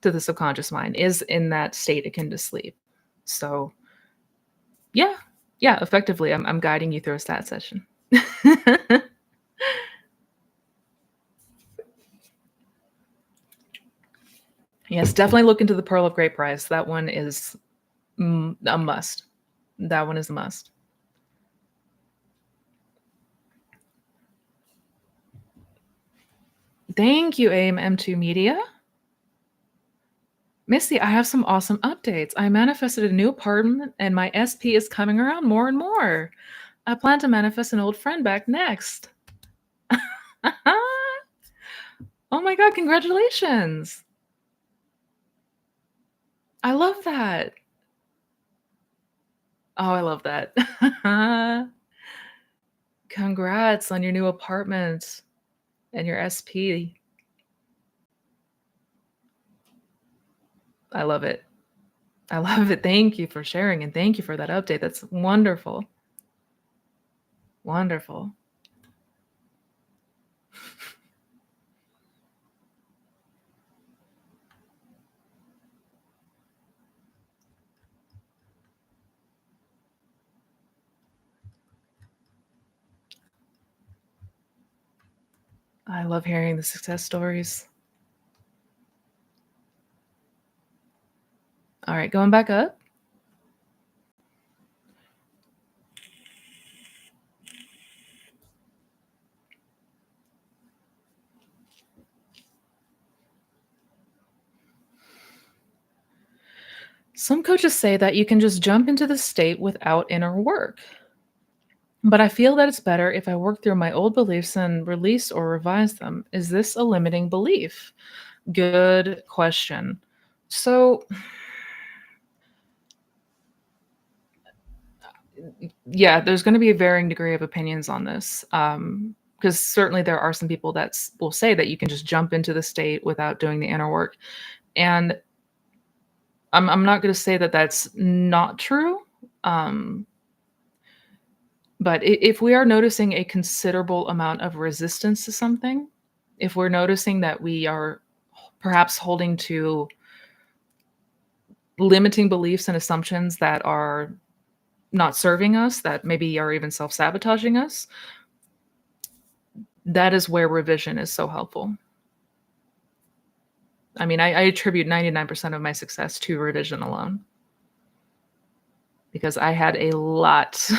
to the subconscious mind, is in that state akin to sleep. So yeah, yeah, effectively, I'm guiding you through a stat session. Yes, definitely look into the Pearl of Great Price. That one is a must. That one is a must. Thank you, AIM M2 Media. Missy, I have some awesome updates. I manifested a new apartment and my SP is coming around more and more. I plan to manifest an old friend back next. Oh my God, congratulations. I love that. Oh, I love that. Congrats on your new apartment and your SP. I love it. I love it. Thank you for sharing and thank you for that update. That's wonderful. Wonderful. I love hearing the success stories. All right, going back up. Some coaches say that you can just jump into the state without inner work. But I feel that it's better if I work through my old beliefs and release or revise them. Is this a limiting belief? Good question. So, yeah, there's going to be a varying degree of opinions on this. Because certainly there are some people that will say that you can just jump into the state without doing the inner work. And I'm not going to say that that's not true. Um, but if we are noticing a considerable amount of resistance to something, if we're noticing that we are perhaps holding to limiting beliefs and assumptions that are not serving us, that maybe are even self-sabotaging us, that is where revision is so helpful. I mean, I attribute 99% of my success to revision alone, because I had a lot,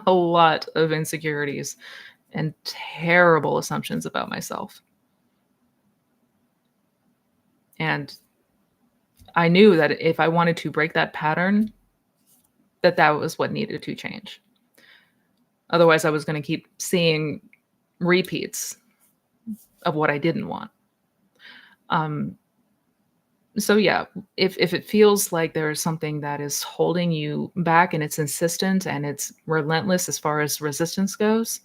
a lot of insecurities and terrible assumptions about myself. And I knew that if I wanted to break that pattern, that was what needed to change. Otherwise, I was going to keep seeing repeats of what I didn't want. So yeah, if it feels like there's something that is holding you back and it's insistent and it's relentless as far as resistance goes,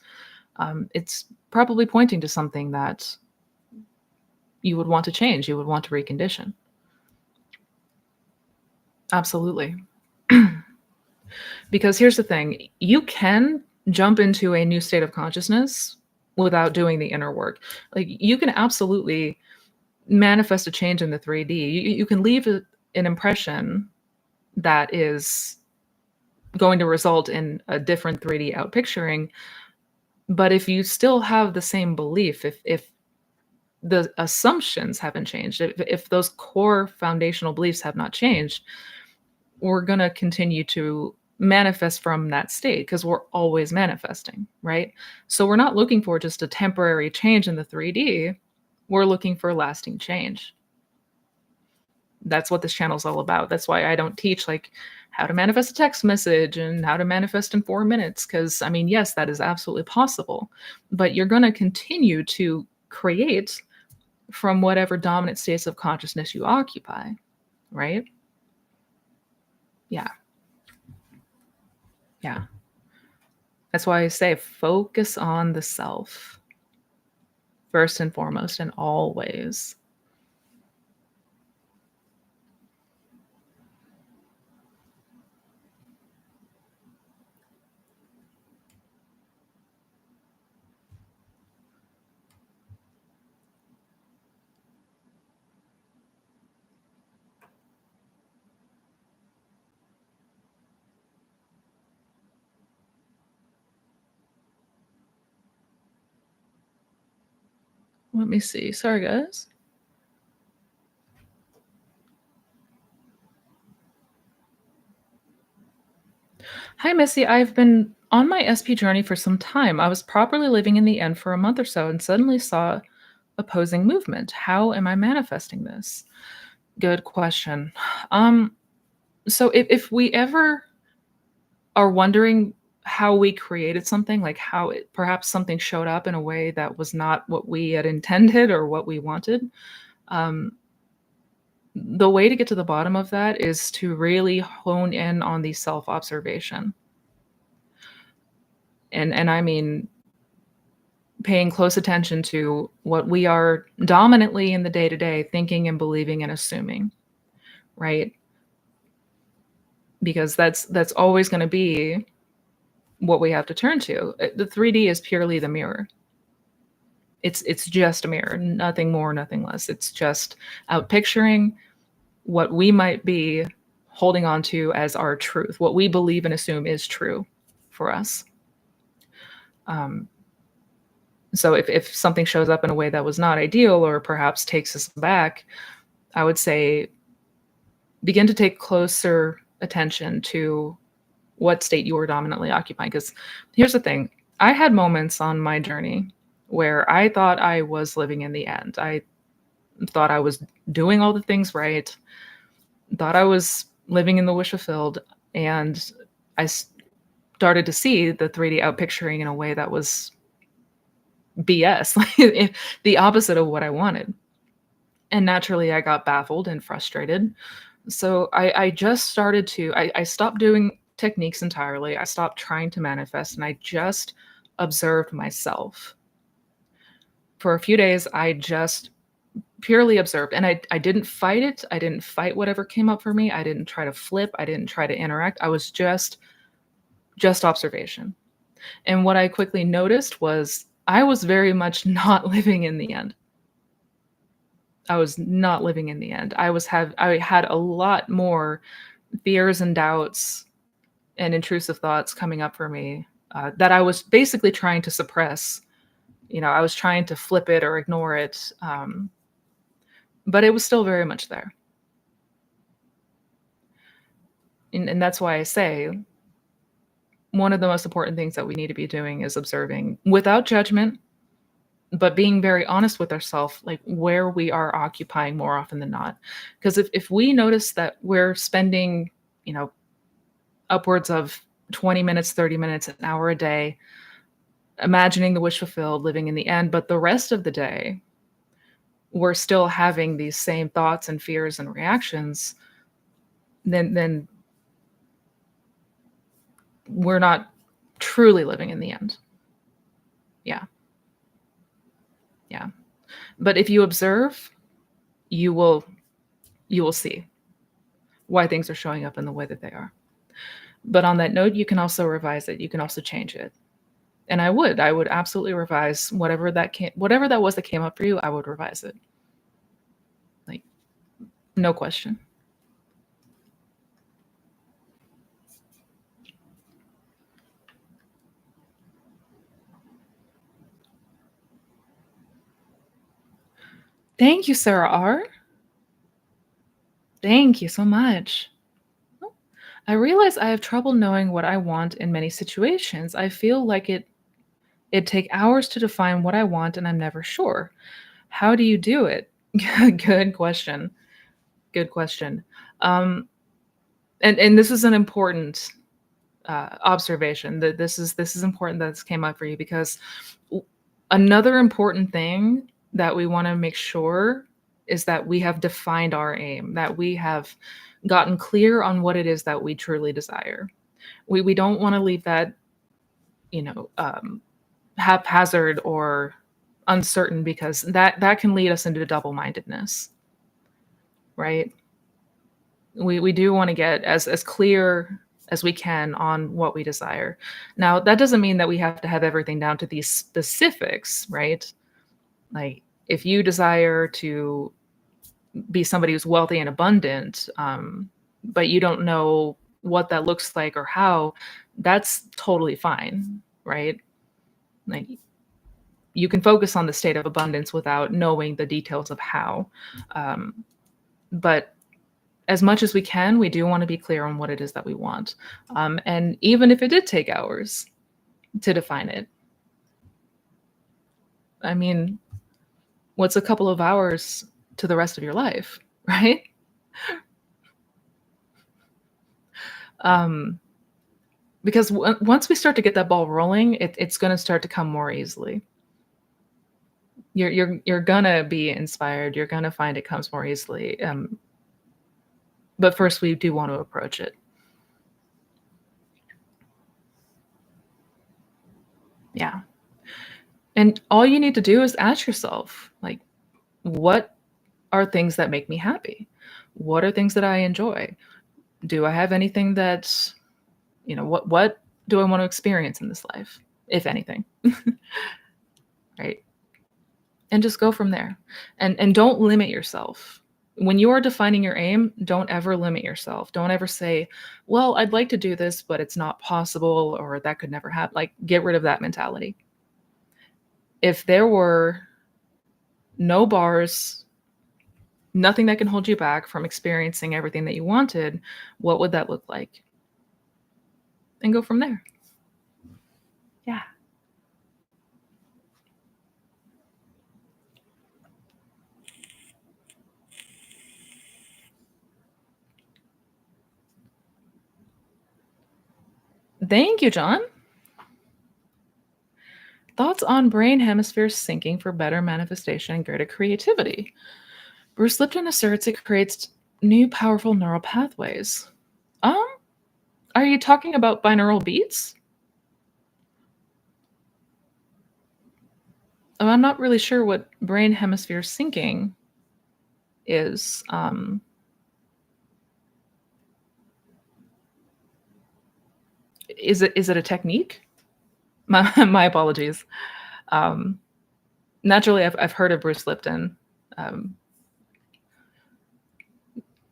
it's probably pointing to something that you would want to change, you would want to recondition. Absolutely. Because here's the thing, you can jump into a new state of consciousness without doing the inner work. Like, you can absolutely manifest a change in the 3D. You can leave an impression that is going to result in a different 3D outpicturing. But if you still have the same belief, if the assumptions haven't changed, if those core foundational beliefs have not changed, we're going to continue to manifest from that state because we're always manifesting, right? So we're not looking for just a temporary change in the 3D. We're looking for lasting change. That's what this channel is all about. That's why I don't teach like how to manifest a text message and how to manifest in 4 minutes. Because, I mean, yes, that is absolutely possible, but you're going to continue to create from whatever dominant states of consciousness you occupy, right? Yeah. Yeah. That's why I say focus on the self first and foremost and always. Let me see. Sorry, guys. Hi, Missy. I've been on my SP journey for some time. I was properly living in the end for a month or so and suddenly saw opposing movement. How am I manifesting this? Good question. Um, so if we ever are wondering how we created something, like how perhaps something showed up in a way that was not what we had intended or what we wanted, um, the way to get to the bottom of that is to really hone in on the self observation. And I mean paying close attention to what we are dominantly in the day to day thinking and believing and assuming, right? Because that's always going to be what we have to turn to. The 3D is purely the mirror. It's just a mirror, nothing more, nothing less. It's just out picturing what we might be holding on to as our truth, what we believe and assume is true for us. Um, so if something shows up in a way that was not ideal or perhaps takes us back, I would say begin to take closer attention to what state you were dominantly occupying. Because here's the thing, I had moments on my journey where I thought I was living in the end. I thought I was doing all the things right, thought I was living in the wish fulfilled, and I started to see the 3D outpicturing in a way that was BS, like the opposite of what I wanted. And naturally, I got baffled and frustrated. So I just started to, I stopped doing techniques entirely. I stopped trying to manifest and I just observed myself. For a few days, I just purely observed and I didn't fight it. I didn't fight whatever came up for me. I didn't try to flip. I didn't try to interact. I was just observation. And what I quickly noticed was I was very much not living in the end. I was not living in the end. I had a lot more fears and doubts and intrusive thoughts coming up for me that I was basically trying to suppress. You know, I was trying to flip it or ignore it, but it was still very much there. And that's why I say one of the most important things that we need to be doing is observing without judgment, but being very honest with ourselves, like where we are occupying more often than not. Because if we notice that we're spending, you know, upwards of 20 minutes, 30 minutes, an hour a day, imagining the wish fulfilled, living in the end, but the rest of the day, we're still having these same thoughts and fears and reactions, then we're not truly living in the end. Yeah. Yeah. But if you observe, you will see why things are showing up in the way that they are. But on that note, you can also revise it. You can also change it. And I would absolutely revise whatever that was that came up for you, I would revise it. Like, no question. Thank you, Sarah R. Thank you so much. I realize I have trouble knowing what I want in many situations. I feel like it'd take hours to define what I want and I'm never sure. How do you do it? Good question. Good question. Um, and this is an important observation. That this is important that this came up for you because another important thing that we want to make sure is that we have defined our aim, that we have gotten clear on what it is that we truly desire. We don't want to leave that, you know, haphazard or uncertain because that can lead us into double-mindedness, right? We do want to get as clear as we can on what we desire. Now, that doesn't mean that we have to have everything down to these specifics, right? Like if you desire to be somebody who's wealthy and abundant, but you don't know what that looks like or how, that's totally fine, right? Like you can focus on the state of abundance without knowing the details of how. But as much as we can, we do want to be clear on what it is that we want. And even if it did take hours to define it, I mean, what's a couple of hours to the rest of your life, right? Because once we start to get that ball rolling, it's going to start to come more easily. You're gonna be inspired. You're gonna find it comes more easily. But first, we do want to approach it. Yeah. And all you need to do is ask yourself, like, what are things that make me happy? What are things that I enjoy? Do I have anything that, what do I want to experience in this life, if anything? Right? And just go from there. And don't limit yourself. When you are defining your aim, don't ever limit yourself. Don't ever say, well, I'd like to do this, but it's not possible, or that could never happen. Like, get rid of that mentality. If there were no bars, nothing that can hold you back from experiencing everything that you wanted, what would that look like? And go from there. Yeah. Thank you, John. Thoughts on brain hemispheres syncing for better manifestation and greater creativity. Bruce Lipton asserts it creates new powerful neural pathways. Are you talking about binaural beats? Oh, I'm not really sure what brain hemisphere syncing is. Is it a technique? My apologies. Naturally, I've heard of Bruce Lipton,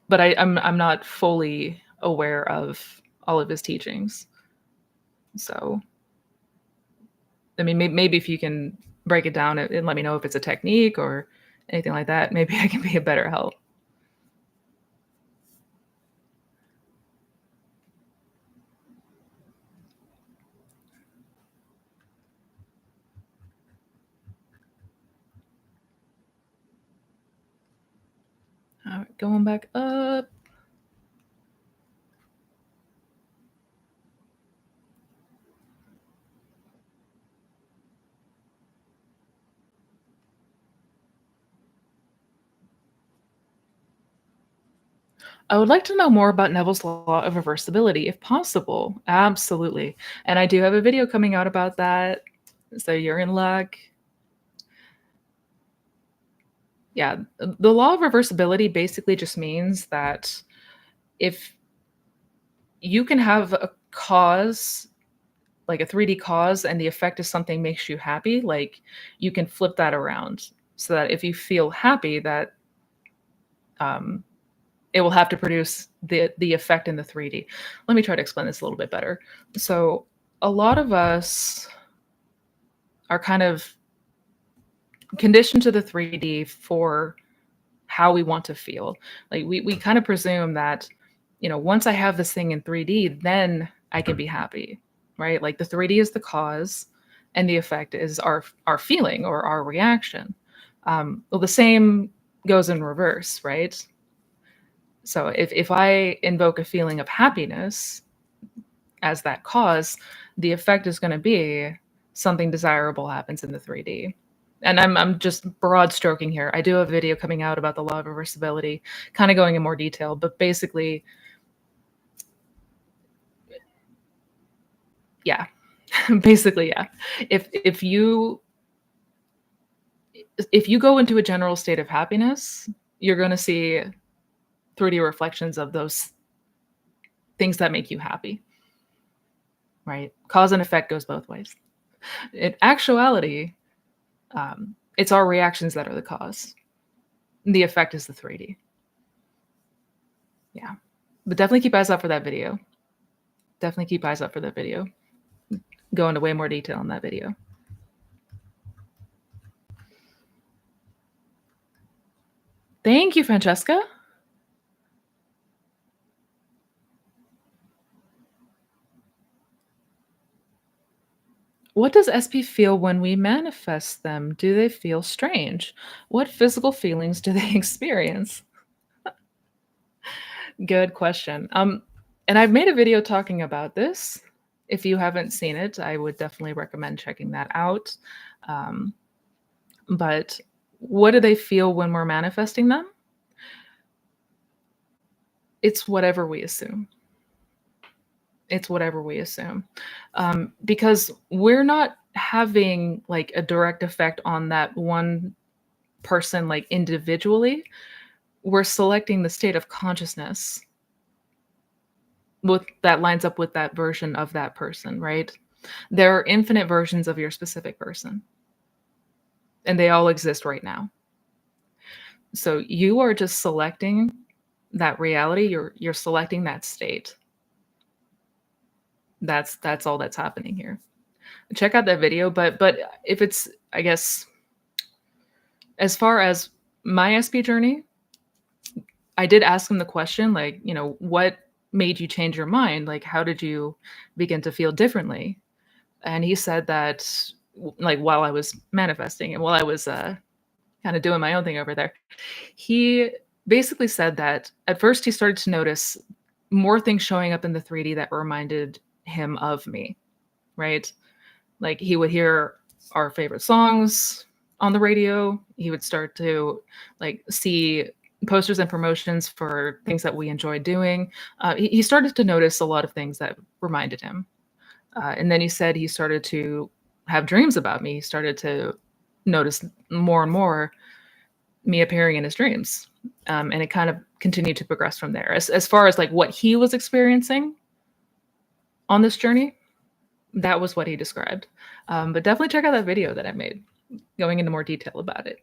but I'm not fully aware of all of his teachings. So, I mean, maybe if you can break it down and let me know if it's a technique or anything like that, maybe I can be a better help. All right, going back up. I would like to know more about Neville's law of reversibility, if possible. Absolutely. And I do have a video coming out about that. So you're in luck. Yeah, the law of reversibility basically just means that if you can have a cause, like a 3D cause, and the effect of something makes you happy, like you can flip that around so that if you feel happy, that it will have to produce the effect in the 3D. Let me try to explain this a little bit better. So a lot of us are kind of conditioned to the 3D for how we want to feel. Like we kind of presume that, once I have this thing in 3D, then I can be happy, right? Like the 3D is the cause, and the effect is our feeling or our reaction. Well, the same goes in reverse, right? So if I invoke a feeling of happiness as that cause, the effect is going to be something desirable happens in the 3D. And I'm just broad stroking here. I do have a video coming out about the law of reversibility, kind of going in more detail, but basically, yeah. Basically, yeah. If you go into a general state of happiness, you're going to see 3D reflections of those things that make you happy, right? Cause and effect goes both ways. In actuality, it's our reactions that are the cause. The effect is the 3D. Yeah. But definitely keep eyes out for that video. Definitely keep eyes out for that video. Go into way more detail in that video. Thank you, Francesca. What does SP feel when we manifest them? Do they feel strange? What physical feelings do they experience? Good question. And I've made a video talking about this. If you haven't seen it, I would definitely recommend checking that out. But what do they feel when we're manifesting them? It's whatever we assume. It's whatever we assume. Because we're not having like a direct effect on that one person, like individually. We're selecting the state of consciousness with that lines up with that version of that person, right? There are infinite versions of your specific person, and they all exist right now. So you are just selecting that reality. You're selecting that state. That's all that's happening here. Check out that video, but if it's, I guess, as far as my SP journey, I did ask him the question, like, what made you change your mind? Like, how did you begin to feel differently? And he said that, like, while I was manifesting and while I was kind of doing my own thing over there, he basically said that at first he started to notice more things showing up in the 3D that reminded him of me, right? Like he would hear our favorite songs on the radio. He would start to like see posters and promotions for things that we enjoyed doing. He started to notice a lot of things that reminded him. And then he said he started to have dreams about me. He started to notice more and more me appearing in his dreams. And it kind of continued to progress from there. As far as like what he was experiencing on this journey, that was what he described. But definitely check out that video that I made going into more detail about it.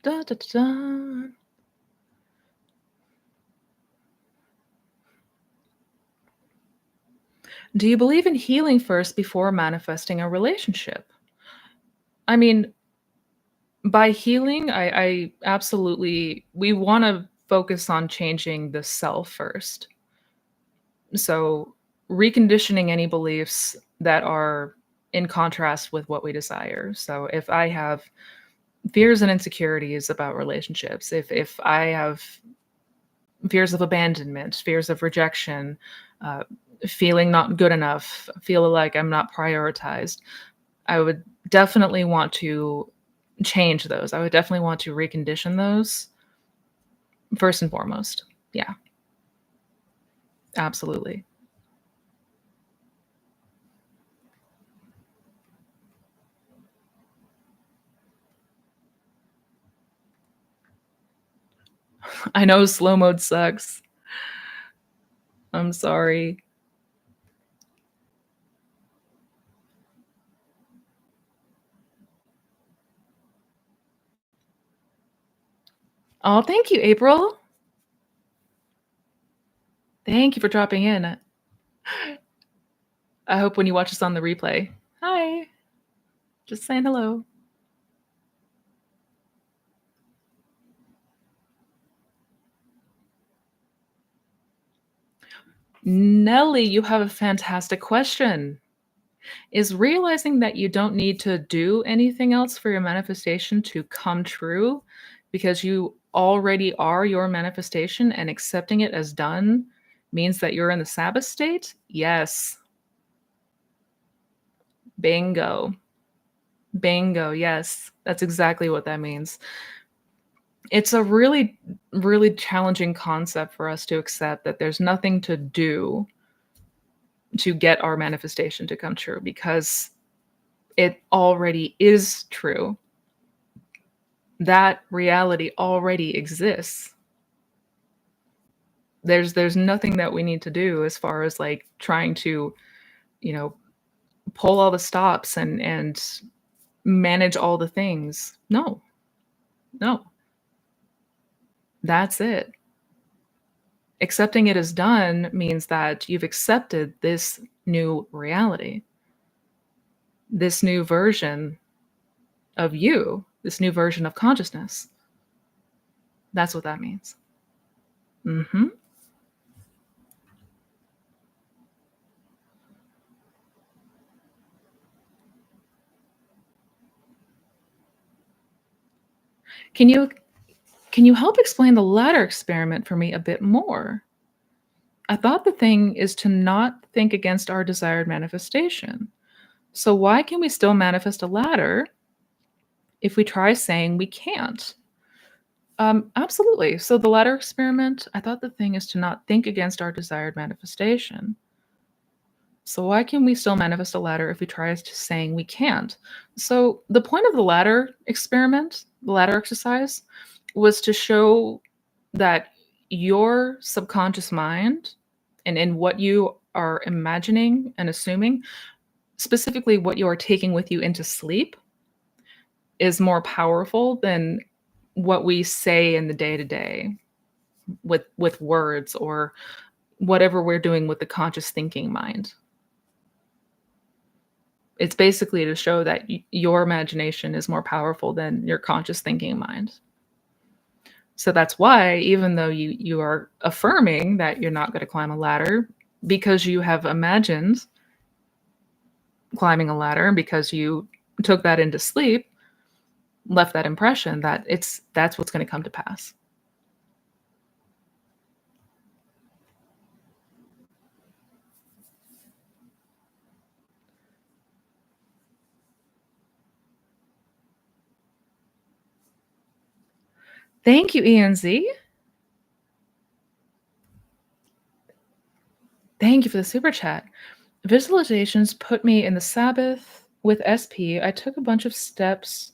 Da, da, da, da. Do you believe in healing first before manifesting a relationship? I mean, by healing, I absolutely, we want to focus on changing the self first. So, reconditioning any beliefs that are in contrast with what we desire. So, if I have fears and insecurities about relationships, if I have fears of abandonment, fears of rejection, uh, feeling not good enough, feel like I'm not prioritized, I would definitely want to change those. I would definitely want to recondition those first and foremost. Yeah, absolutely. I know slow mode sucks. I'm sorry. Oh, thank you, April. Thank you for dropping in. I hope when you watch this on the replay. Hi. Just saying hello. Nelly, you have a fantastic question. Is realizing that you don't need to do anything else for your manifestation to come true because you already are your manifestation and accepting it as done means that you're in the Sabbath state? Yes. Bingo. Bingo. Yes. That's exactly what that means. It's a really, really challenging concept for us to accept that there's nothing to do to get our manifestation to come true because it already is true. That reality already exists. There's nothing that we need to do as far as like trying to, you know, pull all the stops and manage all the things. No. No. That's it. Accepting it as done means that you've accepted this new reality, this new version of you, this new version of consciousness. That's what that means. Mhm. Can you can you help explain the ladder experiment for me a bit more? I thought the thing is to not think against our desired manifestation. So why can we still manifest a ladder if we try saying we can't? Absolutely. So the ladder experiment, I thought the thing is to not think against our desired manifestation. So why can we still manifest a ladder if we try to saying we can't? So the point of the ladder experiment, the ladder exercise, was to show that your subconscious mind and in what you are imagining and assuming, specifically what you are taking with you into sleep, is more powerful than what we say in the day to day with words or whatever we're doing with the conscious thinking mind. It's basically to show that your imagination is more powerful than your conscious thinking mind. So that's why, even though you are affirming that you're not going to climb a ladder because you have imagined climbing a ladder and because you took that into sleep, left that impression that that's what's going to come to pass. Thank you, ENZ. Thank you for the super chat. Visualizations put me in the Sabbath with SP. I took a bunch of steps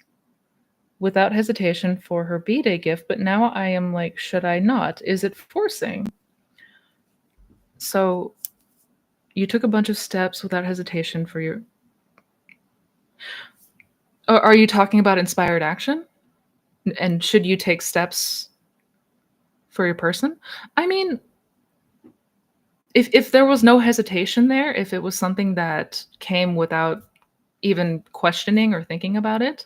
without hesitation for her B-Day gift, but now I am like, should I not? Is it forcing? So you took a bunch of steps without hesitation for your... Are you talking about inspired action? And should you take steps for your person? I mean, if there was no hesitation there, if it was something that came without even questioning or thinking about it,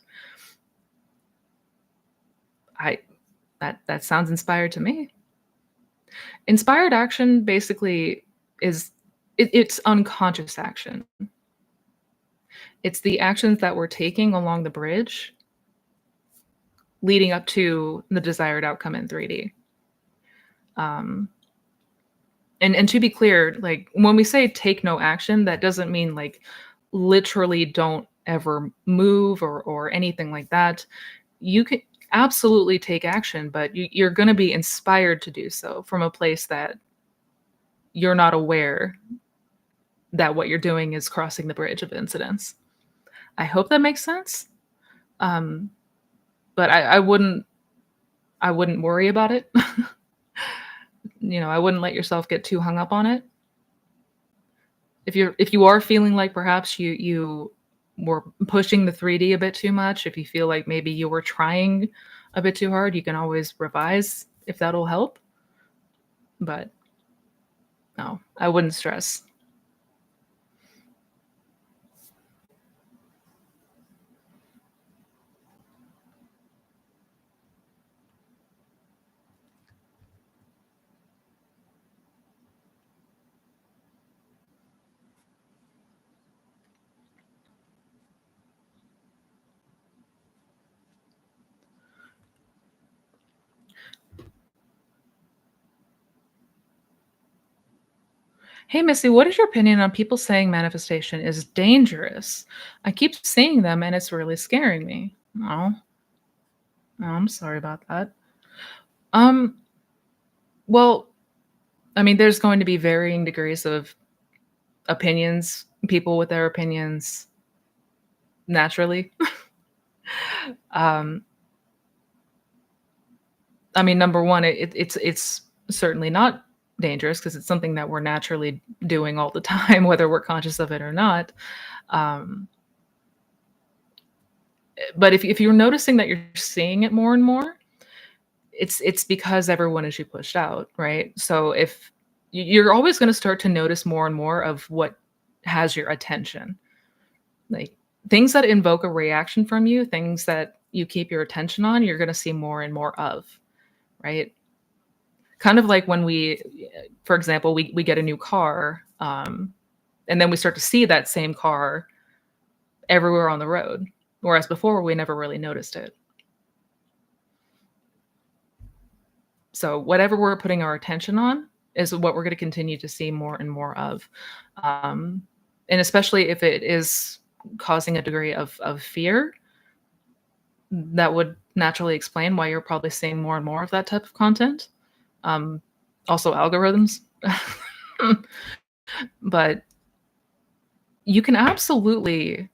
I that sounds inspired to me. Inspired action basically is it's unconscious action. It's the actions that we're taking along the bridge leading up to the desired outcome in 3D. And to be clear, like when we say take no action, that doesn't mean like literally don't ever move or anything like that. You can absolutely take action, but you're going to be inspired to do so from a place that you're not aware that what you're doing is crossing the bridge of incidents. I hope that makes sense. But I wouldn't worry about it. I wouldn't let yourself get too hung up on it. If you are feeling like perhaps you were pushing the 3D a bit too much, if you feel like maybe you were trying a bit too hard, you can always revise if that'll help, but no, I wouldn't stress. Hey, Missy, what is your opinion on people saying manifestation is dangerous? I keep seeing them and it's really scaring me. Oh, I'm sorry about that. Um, well, I mean, there's going to be varying degrees of opinions, people with their opinions naturally. um, I mean, number one, it's certainly not dangerous because it's something that we're naturally doing all the time, whether we're conscious of it or not. Um, but if you're noticing that you're seeing it more and more, it's because everyone is you pushed out, right? So if you're always going to start to notice more and more of what has your attention, like things that invoke a reaction from you, things that you keep your attention on, you're going to see more and more of, right? Kind of like when for example, we get a new car, and then we start to see that same car everywhere on the road, whereas before we never really noticed it. So whatever we're putting our attention on is what we're going to continue to see more and more of, um, and especially if it is causing a degree of fear, that would naturally explain why you're probably seeing more and more of that type of content. Um, Also, algorithms, but you can absolutely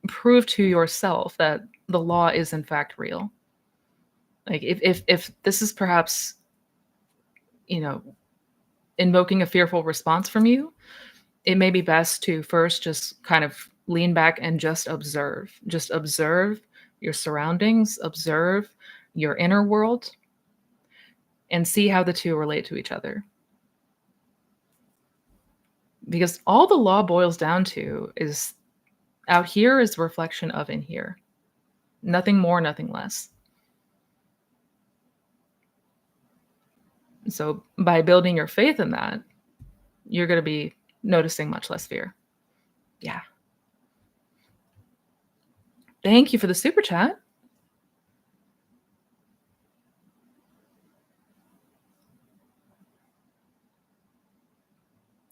prove to yourself that the law is in fact real. Like if this is perhaps, you know, invoking a fearful response from you, it may be best to first just kind of lean back and just observe. Just observe your surroundings, observe your inner world, and see how the two relate to each other. Because all the law boils down to is out here is a reflection of in here. Nothing more, nothing less. So by building your faith in that, you're going to be noticing much less fear. Yeah. Thank you for the super chat.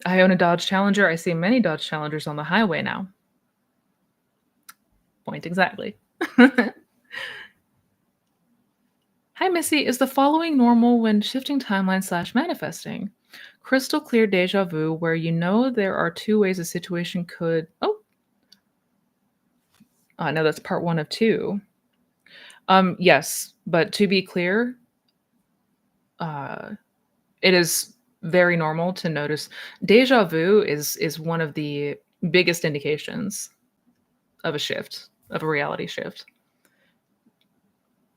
I own a Dodge Challenger. I see many Dodge Challengers on the highway now. Point exactly. Hi, Missy. Is the following normal when shifting timeline / manifesting? Crystal clear deja vu where you know there are two ways a situation could. Oh, no, that's part one of two. Yes, but to be clear, uh, it is very normal to notice deja vu is one of the biggest indications of a shift, of a reality shift.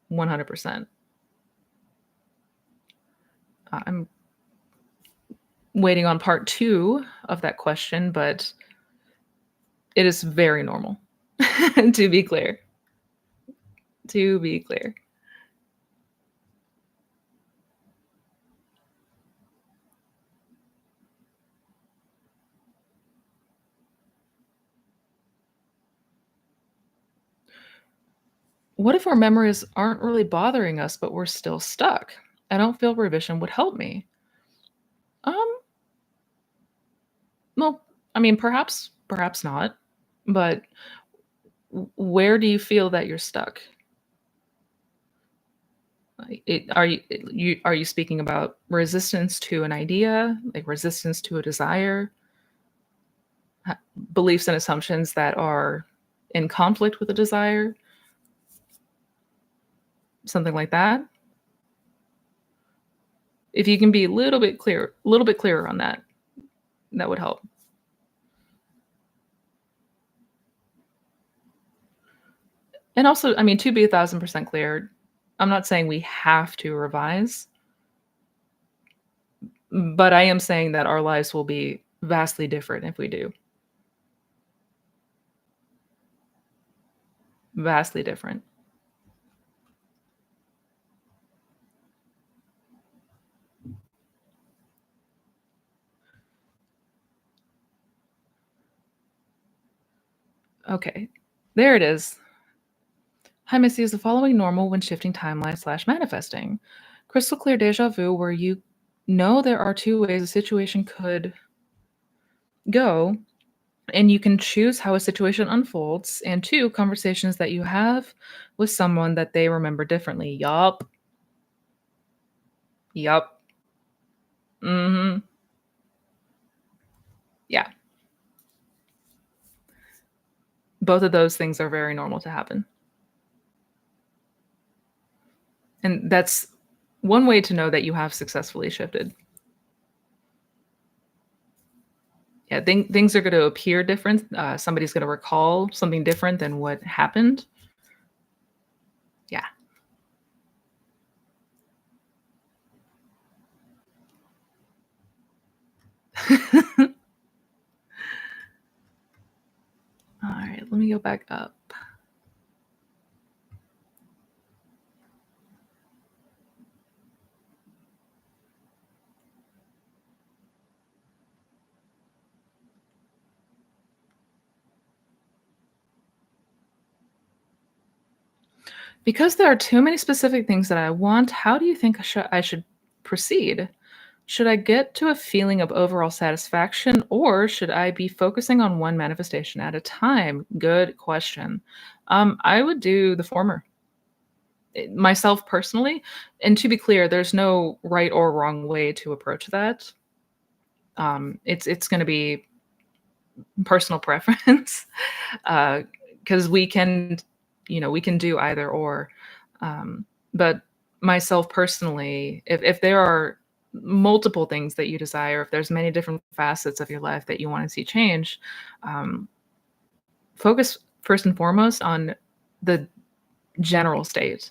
100%. I'm waiting on part two of that question, but it is very normal. To be clear. To be clear. What if our memories aren't really bothering us, but we're still stuck? I don't feel revision would help me. Um, well, I mean, perhaps not. But where do you feel that you're stuck? Like, are you speaking about resistance to an idea, like resistance to a desire, beliefs and assumptions that are in conflict with a desire, something like that? If you can be a little bit clearer on that, that would help. And also, I mean, to be 1,000% clear, I'm not saying we have to revise, but I am saying that our lives will be vastly different if we do. Vastly different. Okay. There it is. Hi, Missy. Is the following normal when shifting timeline/manifesting? Crystal clear deja vu where you know there are two ways a situation could go, and you can choose how a situation unfolds, and two, conversations that you have with someone that they remember differently. Yup. Yup. Mhm. Yeah. Both of those things are very normal to happen. And that's one way to know that you have successfully shifted. Yeah, things are gonna appear different. Somebody's gonna recall something different than what happened. Yeah. Alright, let me go back up. Because there are too many specific things that I want, how do you think I should proceed? Should I get to a feeling of overall satisfaction, or should I be focusing on one manifestation at a time? Good question. I would do the former. Myself personally, and to be clear, there's no right or wrong way to approach that. It's going to be personal preference, because we can, we can do either or. But myself personally, if there are multiple things that you desire, if there's many different facets of your life that you want to see change, um, focus first and foremost on the general state.